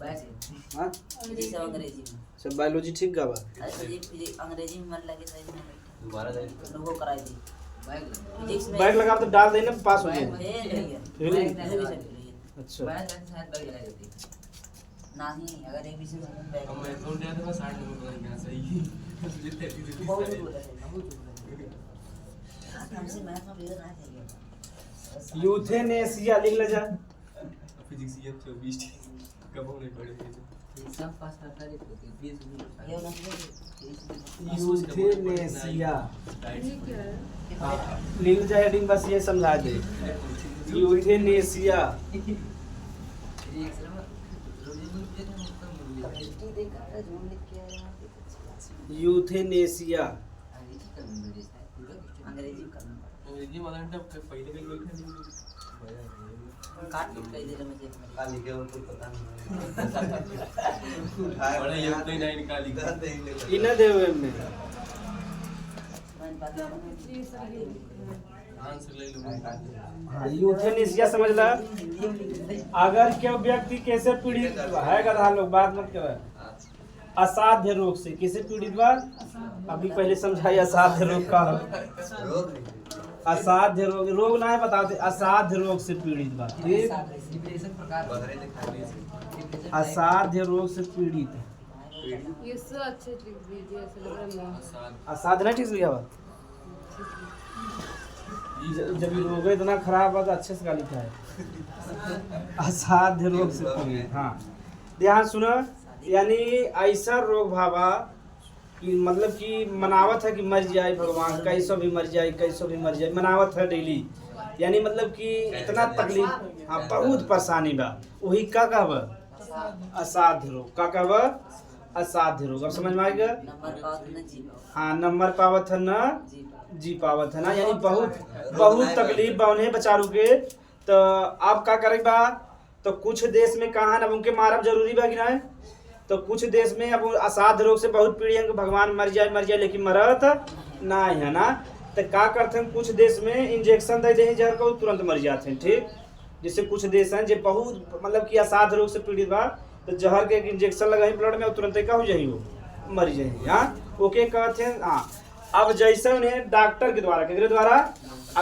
बैठ हाँ फिजिक्स और अंग्रेजी में। सब बायोलॉजी ठीक गा बा अरे फिजिक्स अंग्रेजी में मन लगे सही में दोबारा जाए लोगो कराई दी फिजिक्स में बैग लगा तो डाल देना पास हो जाए फेल नहीं है फेल बैग नहीं? नहीं भी सब फेल है अच्छा बैग में शायद बैग लगाई होती नहीं अगर एक विषय में बैग अब मैं तो दिया था 60 नंबर बना गया सही जितने बहुत झूठ बोला है बहुत झूठ बोला है हमसे मैथ में रीजन आया था यूथेनेसिया लिख ले जा फिजिक्स ये 24 कब होने पड़े सब पास करता है तो 20 ये ना यूथेनेसिया ये क्या है? लिख जा हेडिंग बस ये समझा दे यूथेनेसिया यूथेनेसिया अंग्रेजी करना अंग्रेजी वाला घंटा पहले के लोग काट के कह दे रहे मुझे काली के उनको पता नहीं बड़ा ये नहीं नहीं निकाली इना देवे में मैंने पता ये सब ये आंसर ले लो हाँ, यूथेनेसिया समझ ला अगर कोई व्यक्ति कैसे पीड़ित है गधा लोग बात मत कर असाध्य रोग से किसे पीड़ित बा अभी पहले समझाया असाध्य रोग का रोग नहीं असाध्य रोग रोग ना है बताते असाध्य रोग से पीड़ित बा ठीक डिप्रेशन प्रकार बकरे दिखाई असाध्य रोग से पीड़ित ये सब अच्छे लिख दीजिए ऐसे लग रहा है मोह। असाध्य ना ठीक लिखा बा जब ये रोग इतना खराब बा तो अच्छे से का लिखा है असाध्य रोग से पीड़ित हाँ ध्यान सुनो यानी ऐसा रोग भावा कि मतलब कि मनावत है कि मर जाए भगवान कैसो भी मर जाए कैसो भी मर जाए मनावत है डेली यानी मतलब कि इतना तकलीफ हाँ बहुत परेशानी बा वही का कहब असाध्य रोग का कहब असाध्य रोग अब समझ में आ गया नंबर पावत न जी हाँ नंबर पावत है ना जी जी पावत है ना यानी बहुत बहुत तकलीफ बा उन्हें बेचारू के तो आप का करे बा तो कुछ देश में कहा ना उनके मारब जरूरी बा कि नहीं तो कुछ देश में अब असाध्य रोग से बहुत पीड़ित भगवान मर जाए लेकिन मरत ना है ना तो का करते हैं कुछ देश में इंजेक्शन दे दे जहर को तुरंत मर जाते हैं ठीक जैसे कुछ देश हैं जो बहुत मतलब कि असाध्य रोग से पीड़ित बा तो जहर के एक इंजेक्शन लगा ब्लड में तुरंत का हो जाए वो मर जाएंगे हाँ ओके कहते हैं हाँ अब जैसे उन्हें डॉक्टर के द्वारा के द्वारा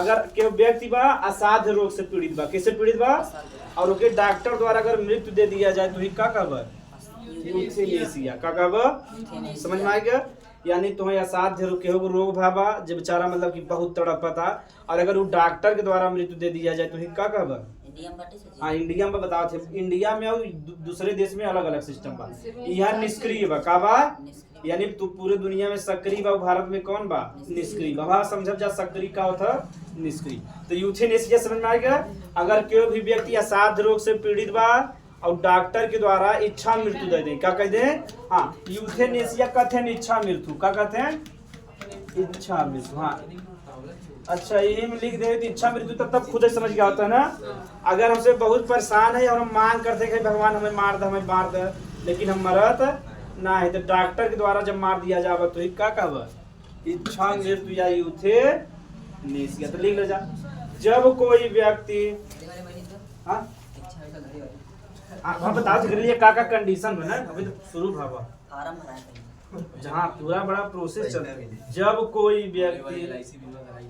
अगर कोई व्यक्ति बा असाध्य रोग से पीड़ित बा किससे पीड़ित बा और ओके डॉक्टर द्वारा अगर मृत्यु दे दिया जाए तो ही का कहब यूथेनेसिया का कहब समझ में आ गया यानी तुम्हें असाध्य रोग केहू रोग भाबा जो बेचारा मतलब कि बहुत तड़पता और अगर वो डॉक्टर के द्वारा मृत्यु दे दिया जाए तो ही का कहब इंडिया में बाटे से हाँ इंडिया में बताओ थे इंडिया में और दूसरे देश में अलग अलग सिस्टम बा यहाँ निष्क्रिय बा का बा यानी तू पूरे दुनिया में सक्रिय बा भारत में कौन बा निष्क्रिय बा समझब जा सक्रिय का होता निष्क्रिय तो यूथेनेसिया समझ में आ गया अगर कोई भी व्यक्ति असाध्य रोग से पीड़ित बा और डॉक्टर के द्वारा इच्छा मृत्यु दे दे क्या कह दे हाँ यूथेनेसिया कहते हैं इच्छा मृत्यु क्या कहते हैं इच्छा मृत्यु हाँ अच्छा यही में लिख दे तो इच्छा मृत्यु तब खुद ही समझ गया होता है ना अगर हमसे बहुत परेशान है और हम मांग करते हैं कि भगवान हमें मार दे लेकिन हम मरत ना है तो डॉक्टर के द्वारा जब मार दिया जाए तो क्या कहब इच्छा मृत्यु या यूथेनेसिया तो लिख ले जा जब कोई व्यक्ति हाँ आप बताओ इसके लिए का कंडीशन है ना अभी तो शुरू भावा फार्म भरा है जहाँ पूरा बड़ा प्रोसेस चल रहा है जब कोई व्यक्ति एलआईसी बीमा कराई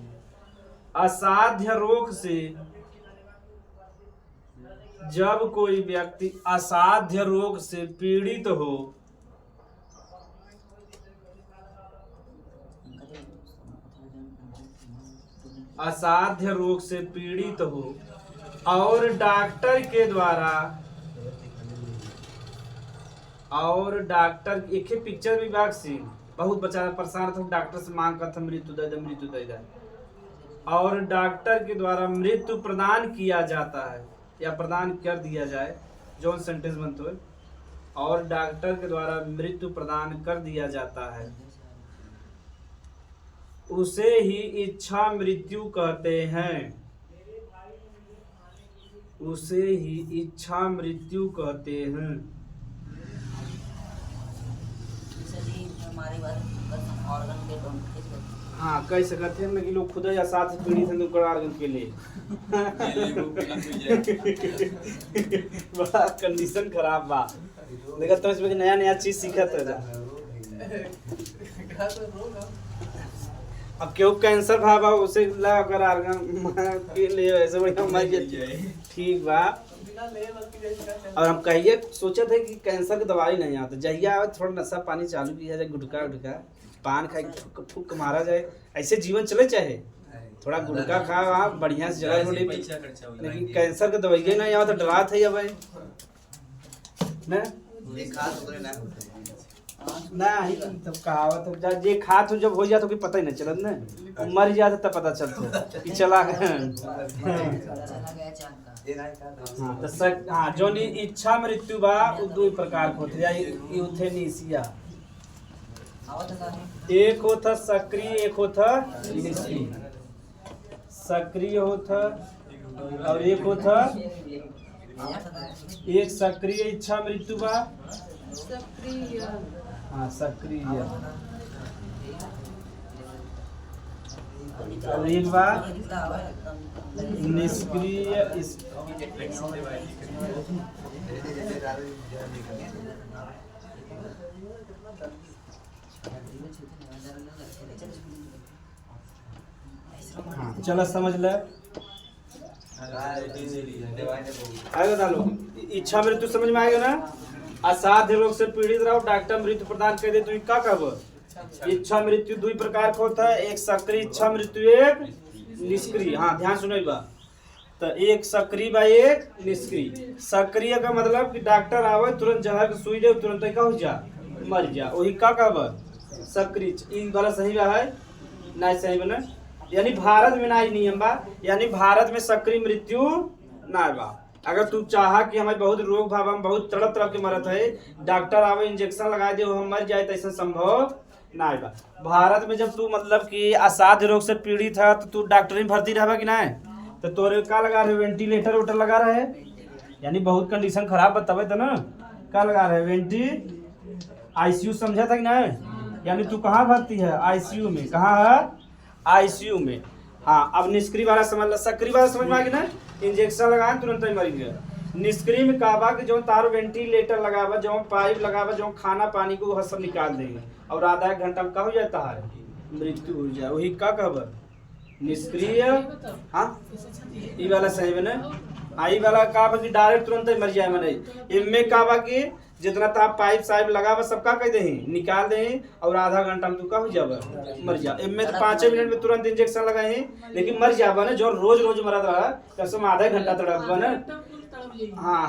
असाध्य रोग से जब कोई व्यक्ति असाध्य रोग से पीड़ित हो असाध्य रोग से पीड़ित हो और डॉक्टर के द्वारा और डॉक्टर एक ही पिक्चर विभाग से बहुत बच्चा परेशान था डॉक्टर से मांग करता मृत्यु दे दे और डॉक्टर के द्वारा मृत्यु प्रदान किया जाता है या प्रदान कर दिया जाए जॉन सेंटेंस बनते है और डॉक्टर के द्वारा मृत्यु प्रदान कर दिया जाता है उसे ही इच्छा मृत्यु कहते हैं उसे ही इच्छा मृत्यु कहते हैं हमारे बारे ऑर्गन के डोंट हाँ कह सकते हैं लेकिन लोग खुद या साथ पीड़ित हैं तो आर्गन के लिए बड़ा कंडीशन खराब बा देखा तो इसमें नया नया चीज सीखत है अब क्यों कैंसर भावा उसे ला कर आर्गन के लिए ऐसे बढ़िया मर जाए ठीक बा और हम कहिए सोचे थे कि कैंसर की दवाई नहीं आता जहिया थोड़ा नशा पानी चालू किया जाए गुटखा गुटखा पान खाए फूक मारा जाए ऐसे जीवन चले चाहे थोड़ा गुटखा खा वहाँ बढ़िया से जगह लेकिन कैंसर की दवाई नहीं आओ तो डरा थे अब नहीं तब कहावत तो जे खात हो जब हो जाए तो कोई पता ही नहीं चलत ना मर जाए तब पता चलता कि चला गया हाँ तो हाँ जो इच्छा मृत्यु बा वो दो प्रकार होते हैं यूथेनेसिया एक होता सक्रिय एक होता निष्क्रिय सक्रिय होता और एक होता एक सक्रिय इच्छा मृत्यु बा सक्रिय हाँ सक्रिय और एक बार निष्क्रिय हाँ चलो समझ ले आएगा डालो इच्छा मृत्यु समझ में आएगा ना असाध्य रोग से पीड़ित रहो डॉक्टर मृत्यु प्रदान कर दे तो क्या कहब इच्छा मृत्यु दो प्रकार का होता है एक सक्रिय इच्छा मृत्यु एक निष्क्रिय हाँ ध्यान सुनो बा तो एक सक्रिय बा एक निष्क्रिय सक्रिय का मतलब कि डॉक्टर आवे तुरंत जहर के सुई दे तुरंत का हो जा मर जा वही का कहब सक्रिय ई वाला सही बा है नहीं सही बना यानी भारत में ना नियम बा यानी भारत में सक्रिय मृत्यु ना बा अगर तू चाहा कि हमें बहुत रोग भाव हम बहुत तड़प तड़प के मरत है डॉक्टर आवे इंजेक्शन लगा दे हम मर जाए तो ऐसा संभव ना बा भारत में जब तू मतलब कि असाध्य रोग से पीड़ित है तो तू डॉक्टर में भर्ती रहा कि नहीं तो तोरे का लगा रहे वेंटिलेटर उटर लगा रहे यानी बहुत कंडीशन खराब बतावे तो ना का लगा रहे वेंटी आईसीयू समझा था कि नहीं यानी तू कहाँ भर्ती है आईसीयू में कहाँ है आईसीयू में हाँ अब निष्क्रिय वाला समझ लो सक्रिय वाला समझ में आ गया ना इंजेक्शन लगाए तुरंत ही मरेंगे निष्क्रिय में कहबा कि जो तार वेंटिलेटर लगावा जो पाइप लगावा जो खाना पानी को सब निकाल देंगे और आधा एक घंटा में का हो जाता है मृत्यु हो जाए वही का कहब निष्क्रिय हाँ ई वाला सही है ना आई वाला कहबा कि डायरेक्ट तुरंत ही मर जाए मने इनमें कहबा कि जितना ताप पाइप साइप लगावा सबका कह दे निकाल दे और आधा घंटा में तू का हो जाबा मर जा इनमें तो 5 मिनट में तुरंत इंजेक्शन लगाए लेकिन मर जाबा ना जो रोज रोज मरत रहा कसम आधा घंटा तड़पबा ना हाँ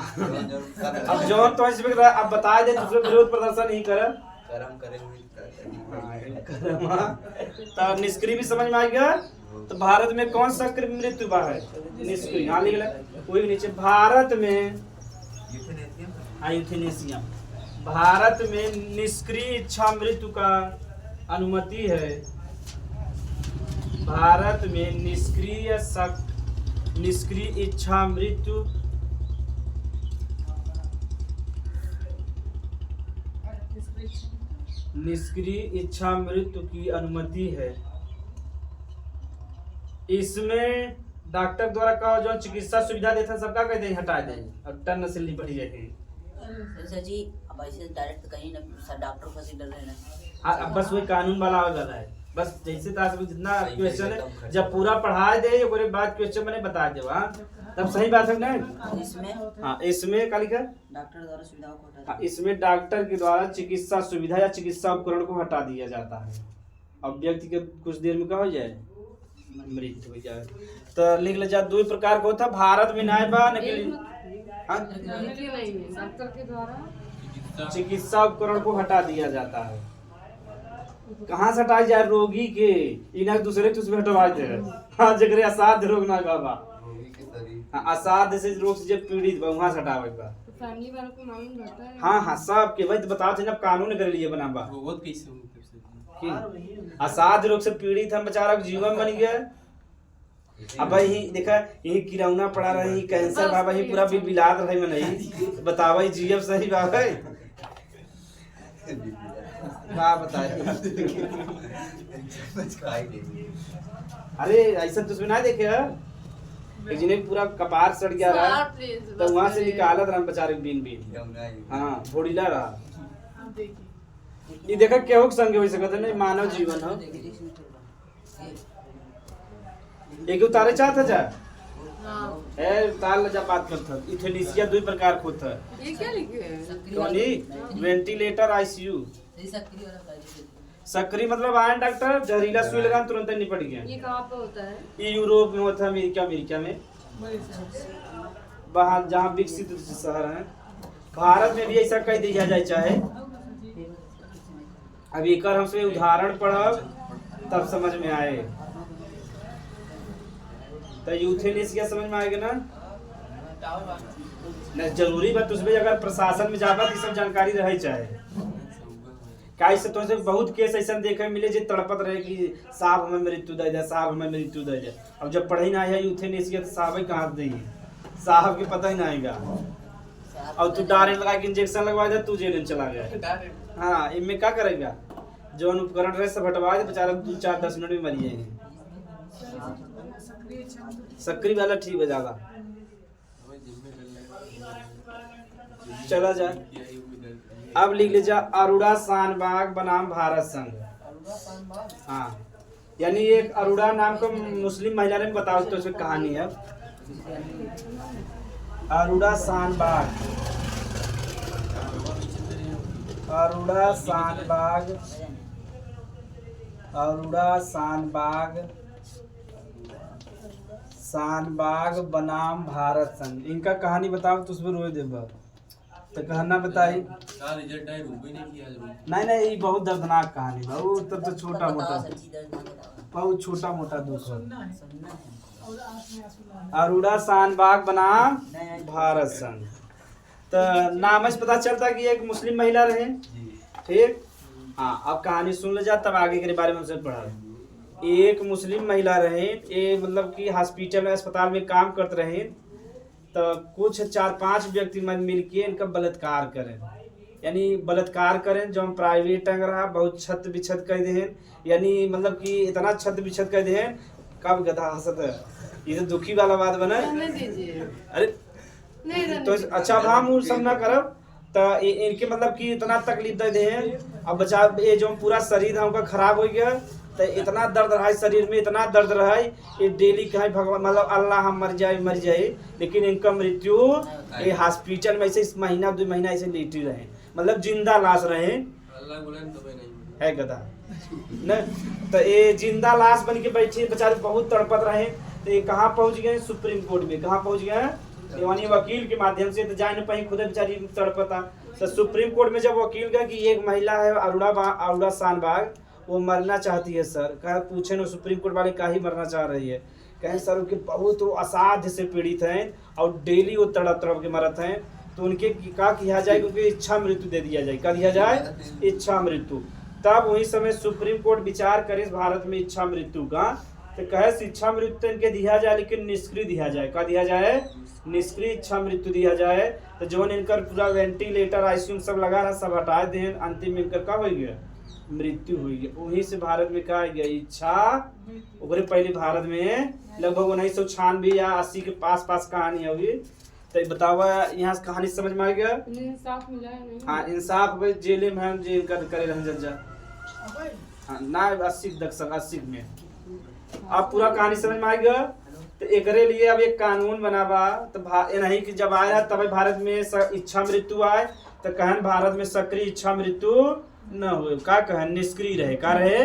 अब जो तो इसमें अब बता दे दूसरे विरोध प्रदर्शन नहीं कर कर्म करेंगे तो निष्क्रिय भी समझ में आ गया तो भारत में कौन सा मृत्यु बा है निष्क्रिय हाँ लिख ले कोई नीचे भारत में यूथेनेसिया भारत में निष्क्रिय इच्छा मृत्यु का अनुमति है भारत में निष्क्रिय इच्छा मृत्यु निष्क्रिय इच्छा मृत्यु की अनुमति है इसमें डॉक्टर द्वारा का जो चिकित्सा सुविधा देते हैं सबका कहते हैं हटा दें और टन से बढ़ जाए सर जी अब ऐसे डायरेक्ट कहीं ना सर डॉक्टर को डर रहे ना अब बस वही कानून वाला हो जाता है बस जैसे तास जितना क्वेश्चन है जब पूरा पढ़ा दे उसके बाद क्वेश्चन मैंने बता दे हाँ तब सही बात है ना इसमें हाँ इसमें क्या लिखा डॉक्टर द्वारा सुविधाओं को हटा हाँ, इसमें डॉक्टर के द्वारा चिकित्सा सुविधा या चिकित्सा उपकरण को हटा दिया जाता है अब व्यक्ति के कुछ देर में क्या हो जाए मृत्यु हो जाए तो लिख ले जा दो प्रकार का होता भारत में न्याय बा डॉक्टर के द्वारा चिकित्सा उपकरण को हटा दिया जाता है कहाँ से हटाई जाए रोगी के इन्हें दूसरे तुझमें हटवा दे हाँ जगरे असाध्य रोग ना गावा हाँ असाध्य से रोग से जब पीड़ित बा वहाँ से हटावे बा तो फैमिली वालों को मालूम रहता है हाँ हाँ सब के भाई बताओ थे ना कानून कर लिए बना बा बहुत कैसे होंगे असाध्य रोग से पीड़ित हम बेचारा जीवन बन गया अब भाई देखा यही किरौना पड़ा रही कैंसर बाबा ही पूरा बिलात रहे में नहीं बतावा जीएफ सही बाबा क्या बताए चम्मच खाई दे। अरे ऐसा तो सुना देखे एक जिन्हें पूरा कपार सड़ गया रहा सर, प्लीज, तो बस वहां से करिए। निकालत रहा बेचारे बीन बीन यमुना ही। हाँ भोड़ीला रहा अब देखिए ये देखा केहू के संग हो सकत है नहीं मानव जीवन हो एक उतारे चाहता जा हाँ। ए उतार ले जा बात करता इथेलिसिया दो प्रकार को होता है ये क्या लिखे हैं? कौनी वेंटिलेटर आईसीयू ये सक्रिय वाला कार्य सक्रिय मतलब आयन डॉक्टर जहरीला सुई लगा तुरंत ही निपट गया ये कहाँ पे होता है? ये यूरोप में होता है अमेरिका में बाहर जहाँ विकसित शहर है भारत में भी ऐसा कह दिया जाए चाहे अब एक हमसे उदाहरण पढ़ब तब समझ में आए तो यूथेनेसिया समझ में आएगा ना टावर वाला नहीं जरूरी बात उसमें अगर प्रशासन में जाबा तो सब जानकारी रहे चाहे काहे से तो से बहुत केस ऐसा देखे मिले जे तड़पत रहे कि साहब हमें मृत्यु दे दे साहब हमें मृत्यु दे दे अब जब पढ़े ना है यूथेनेसिया तो साहब ही कहाँ दे साहब के पता ही ना आएगा और तू डायरेक्ट लगा के इंजेक्शन लगवा दे तू जेल में चला गया डायरेक्ट हाँ इनमें क्या करेगा जो उपकरण रहे सब हटवा दे बेचारा 2-4-10 मिनट में मर जाएंगे सक्रिय वाला ठीक है ज्यादा चला जाए अब लिख लीजिए अरुड़ा शानबाग बनाम भारत संघ हाँ यानी एक अरुड़ा नाम को मुस्लिम महिला ने बताओ तो उसमें कहानी है अरुड़ा शानबाग अरुड़ा शानबाग अरुड़ा शानबाग शानबाग बनाम भारत संघ इनका कहानी बताओ तो उसमें रोए देबा तो कहना बताई रिजल्ट है रूबी नहीं किया जरूर नहीं ये बहुत दर्दनाक कहानी बा वो तब तो छोटा मोटा सच्ची दर्द ना बताओ बहुत छोटा मोटा दुख है सुनना है अरुड़ा शानबाग बनाम भारत संघ तो नाम से पता चलता कि एक मुस्लिम महिला रहे ठीक हाँ अब कहानी सुन ले जा तब आगे के बारे में हमसे पढ़ा एक मुस्लिम महिला रहे ये मतलब कि हॉस्पिटल में अस्पताल में काम करते रहे तो कुछ 4-5 व्यक्ति मिल के इनका बलात्कार करें यानी बलात्कार करें जो हम प्राइवेट टंग रहा बहुत छत बिछत कर दे यानी मतलब कि इतना छत बिछत कर दे कब गधा हंसत है ये तो दुखी वाला बात बना रहने दीजिए। अरे नहीं रहने तो दीजिए। अच्छा अब हम सब ना करब तो इनके मतलब कि इतना तकलीफ दे दे अब बचा ये जो पूरा शरीर है उनका खराब हो गया तो इतना दर्द रहा शरीर में इतना दर्द रहा ये डेली कहीं भगवान मतलब अल्लाह हम मर जाए लेकिन इनका मृत्यु ये हॉस्पिटल में ऐसे इस महीना 2 महीना ऐसे लेटी रहे मतलब जिंदा लाश रहे अल्लाह बोले तो नहीं है गधा न तो ये जिंदा लाश बन के बैठे बेचारे बहुत तड़पत रहे तो ये कहाँ पहुंच गए सुप्रीम कोर्ट में कहाँ पहुंच गए यानी वकील के माध्यम से तो जाए न पाई खुद बेचारी तड़पता तो सुप्रीम कोर्ट में जब वकील गया कि एक महिला है अरुड़ा शानबाग वो मरना चाहती है सर कहा पूछे ना सुप्रीम कोर्ट वाले का ही मरना चाह रही है कहें सर उनके बहुत वो असाध्य से पीड़ित हैं और डेली वो तड़प तड़प के मरत हैं तो उनके क्या किया जाए क्योंकि इच्छा मृत्यु दे दिया जाए क्या दिया जाए इच्छा मृत्यु तब वही समय सुप्रीम कोर्ट विचार करे भारत में इच्छा मृत्यु का तो कहे इच्छा मृत्यु तो इनके दिया जाए लेकिन निष्क्रिय दिया जाए क्या दिया जाए निष्क्रिय इच्छा मृत्यु दिया जाए तो जो इनकर पूरा वेंटिलेटर आईसीयू सब लगा रहा सब हटा दे अंतिम में इनकर क्या हो गया मृत्यु हुई है वहीं से भारत में कहा गया इच्छा उभरे पहले भारत में लगभग 1996 या 80 के पास कहानी होगी तो बताओ यहाँ से कहानी समझ में आ गया इंसाफ मिला है नहीं? हाँ इंसाफ भाई जेल में हम जेल करे रहे जज्जा हाँ ना 80 में अब पूरा कहानी समझ में आ गया तो एकरे लिए अब एक कानून बनावा तो नहीं कि जब आया तब भारत में इच्छा मृत्यु आए तो कहन भारत में सक्रिय इच्छा मृत्यु न हो का कहन निष्क्रिय रहे का रहे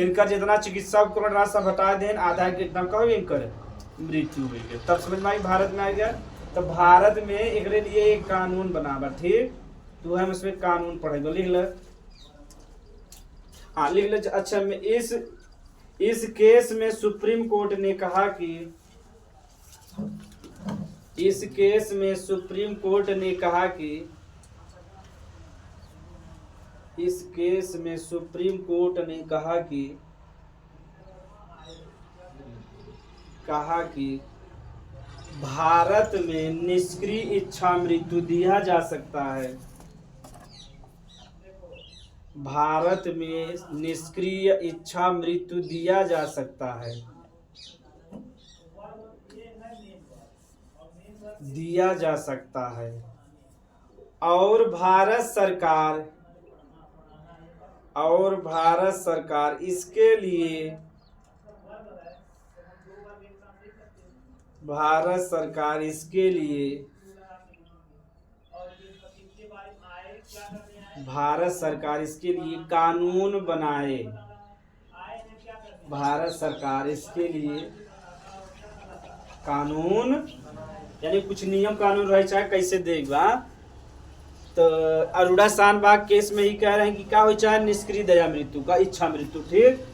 इनका जितना चिकित्सा उपकरण रहा सब हटा दें आधा के एकदम कहो इनकर मृत्यु हुई गई तब समझ में आई भारत में आ गया तो भारत में एकरे लिए एक कानून बनावा ठीक तो हम उसमें कानून पढ़ेगा लिख ले हाँ लिख ले अच्छा में इस केस में सुप्रीम कोर्ट ने कहा कि इस केस में सुप्रीम कोर्ट ने कहा कि इस केस में सुप्रीम कोर्ट ने कहा कि भारत में निष्क्रिय इच्छा मृत्यु दिया जा सकता है भारत में निष्क्रिय इच्छा मृत्यु दिया जा सकता है, दिया जा सकता है। और भारत सरकार इसके लिए कानून बनाए। भारत सरकार इसके लिए कानून यानी कुछ नियम कानून रहे, चाहे कैसे देगा। तो अरोड़ा शाहनबाग केस में ही कह रहे हैं कि क्या हो, चाहे निष्क्रिय दया मृत्यु का इच्छा मृत्यु, ठीक,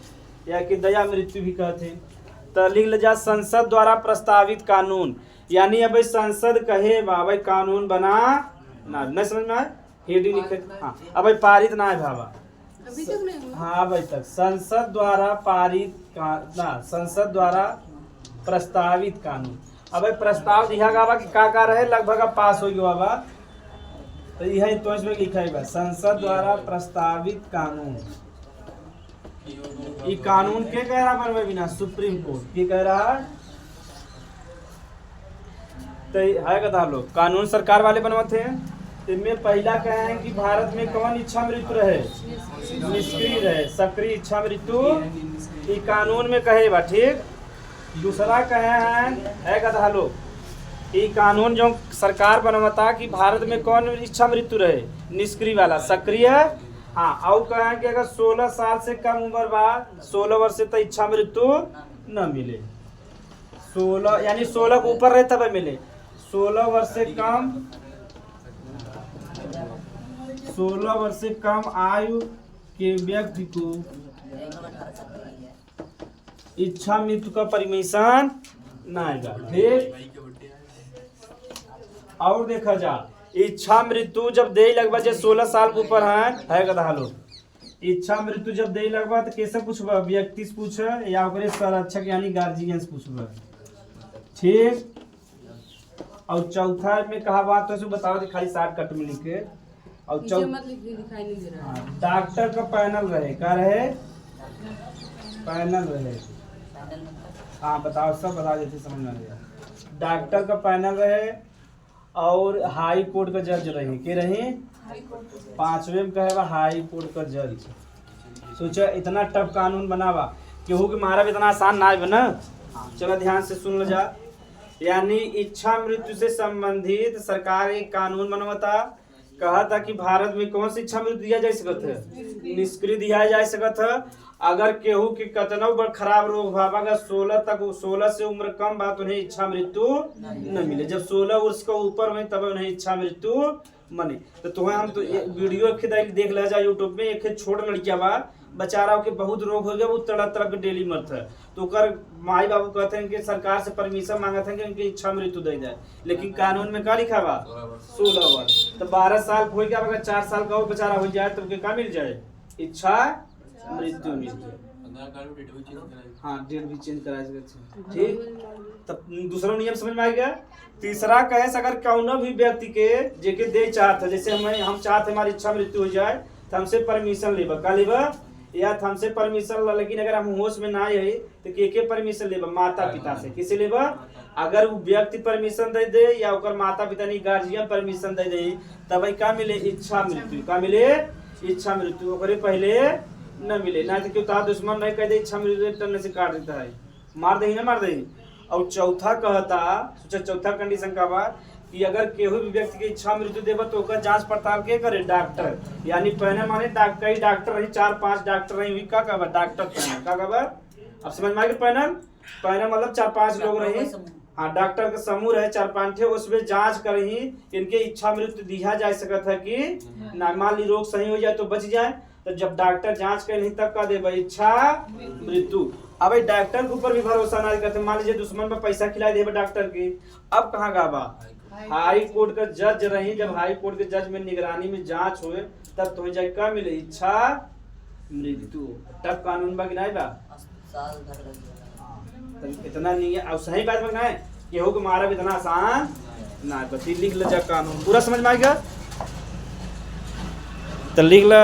या कि दया मृत्यु भी कहते हैं। तो लिख ले जा संसद द्वारा प्रस्तावित कानून, यानी अब संसद कहे भाई कानून बना ना, नहीं समझ में आए, हेडिंग लिखे। हाँ अब पारित ना है भावा, अभी तक नहीं हुआ। हाँ अभी तक संसद द्वारा संसद द्वारा प्रस्तावित कानून। अब प्रस्ताव दिया गया कि का रहे, लगभग अब पास हो गया बाबा। तो यह तो इसमें लिखा है संसद द्वारा प्रस्तावित कानून। ये कानून के कह रहा बनवे बिना, सुप्रीम कोर्ट के कह रहा है। तो है कथा लोग कानून सरकार वाले बनवाते हैं। इनमें पहला कहे हैं कि भारत में कौन इच्छा मृत्यु रहे, निष्क्रिय रहे, सक्रिय इच्छा मृत्यु ये कानून में कहे बा, ठीक। दूसरा कहे हैं है कथा लोग ये कानून जो सरकार बनवाता कि भारत में कौन इच्छा मृत्यु रहे, निष्क्रिय वाला, सक्रिय। हाँ और कहे कि अगर 16 साल से कम उम्र बाद 16 वर्ष से तो इच्छा मृत्यु न मिले, 16 यानी 16 के ऊपर रहे तब मिले। 16 वर्ष से कम आयु के व्यक्ति को इच्छा मृत्यु का परमिशन न आएगा, ठीक। और देखा जा इच्छा मृत्यु जब दे लगभग जब 16 साल के ऊपर है कथा लोग। इच्छा मृत्यु जब दे लगभग तो कैसे पूछबा, व्यक्ति से पूछ या ओकरे संरक्षक यानी गार्जियन से पूछबा, ठीक। और चौथा में कहा बात तो बताओ कि खाली शॉर्टकट में लिखे। और दिखाई नहीं दे रहा है। डॉक्टर का पैनल रहे, क्या रहे, पैनल रहे। हाँ बताओ, सब बता देते, समझ में आ गया। डॉक्टर का पैनल रहे और हाई कोर्ट का जज रहे, के रहे 5वें में कहे हाई कोर्ट का जज। सोचा इतना टफ कानून बनावा केहू के मारा भी इतना आसान ना बना। चलो ध्यान से सुन लो जा। यानी इच्छा मृत्यु से संबंधित सरकार एक कानून बनवाता, कहा था कि भारत में कौन सी इच्छा मृत्यु दिया जा सकत है, निष्क्रिय दिया जा सकत है। अगर केहू के कतनो बड़ खराब रोग भाव अगर 16 से उम्र कम बात उन्हें इच्छा मृत्यु न मिले, जब 16 वर्ष का ऊपर हुए तब उन्हें इच्छा मृत्यु मने। तो तुम्हें हम तो वीडियो देख ले जा यूट्यूब में, एक छोट लड़किया बा बेचारा के बहुत रोग हो गया, वो तड़प के डेली मरत है। तो कर माई बाबू कहते हैं कि सरकार से परमिशन मांगते हैं कि उनकी इच्छा मृत्यु दे जाए, लेकिन कानून में क्या लिखा बा 16 वर्ष। तो 12 साल हो गया, अगर 4 साल का वो बेचारा हो जाए तो क्या मिल जाए, इच्छा मृत्यु मिल जाए। हाँ डेट भी चेंज करा सकते, ठीक। तब दूसरा नियम समझ में आ गया। तीसरा कहे अगर कौनो भी व्यक्ति के जेके दे चाहत है, जैसे हम चाहते हमारी इच्छा मृत्यु हो जाए तो हमसे परमिशन लेबा, का लेबा या हमसे परमिशन, लेकिन अगर हम होश में ना है तो के परमिशन लेबा, माता पिता से। किसे लेबा, अगर वो व्यक्ति परमिशन दे दे या ओकर माता पिता नहीं गार्जियन परमिशन दे दे तब का मिले, इच्छा मृत्यु। का मिले, इच्छा मृत्यु। ओकरे पहले न मिले, ना तो क्यों तार दुश्मन नहीं कह दे इच्छा मृत्यु टन से काट देता है, मार दे ना मार दे। और चौथा कहता, सोचा चौथा कंडीशन का बात कि अगर केहू भी व्यक्ति की इच्छा मृत्यु देबा तो ओकर जांच पड़ताल के करे, डॉक्टर। यानी पहले माने कई डॉक्टर रही, 4-5 डॉक्टर रही, का कहबा डॉक्टर पैनल, का कहबा। अब समझ में आ गया, पैनल मतलब 4-5 लोग रही। हाँ डॉक्टर का समूह रहे 4-5 थे, उसमें जांच करही इनके इच्छा मृत्यु दिया जा सकता है कि ना, मान ली रोग सही हो जाए तो बच जाए। तो जब डॉक्टर जांच कर नहीं तब का देबा, इच्छा मृत्यु। अब डॉक्टर के ऊपर भी भरोसा ना करते, मान लीजिए दुश्मन पर पैसा खिला देबा डॉक्टर के। अब कहाँ गाबा, हाई कोर्ट का जज रही, जब हाई कोर्ट के जज में निगरानी में जांच हुए तब तुम्हें जाए का मिले, इच्छा मृत्यु। तब कानून बा कि नहीं बा, इतना नहीं है। अब सही बात बना है केहू को मारा भी इतना आसान ना, तो लिख ले जा कानून, पूरा समझ में आ गया तो लिख ल।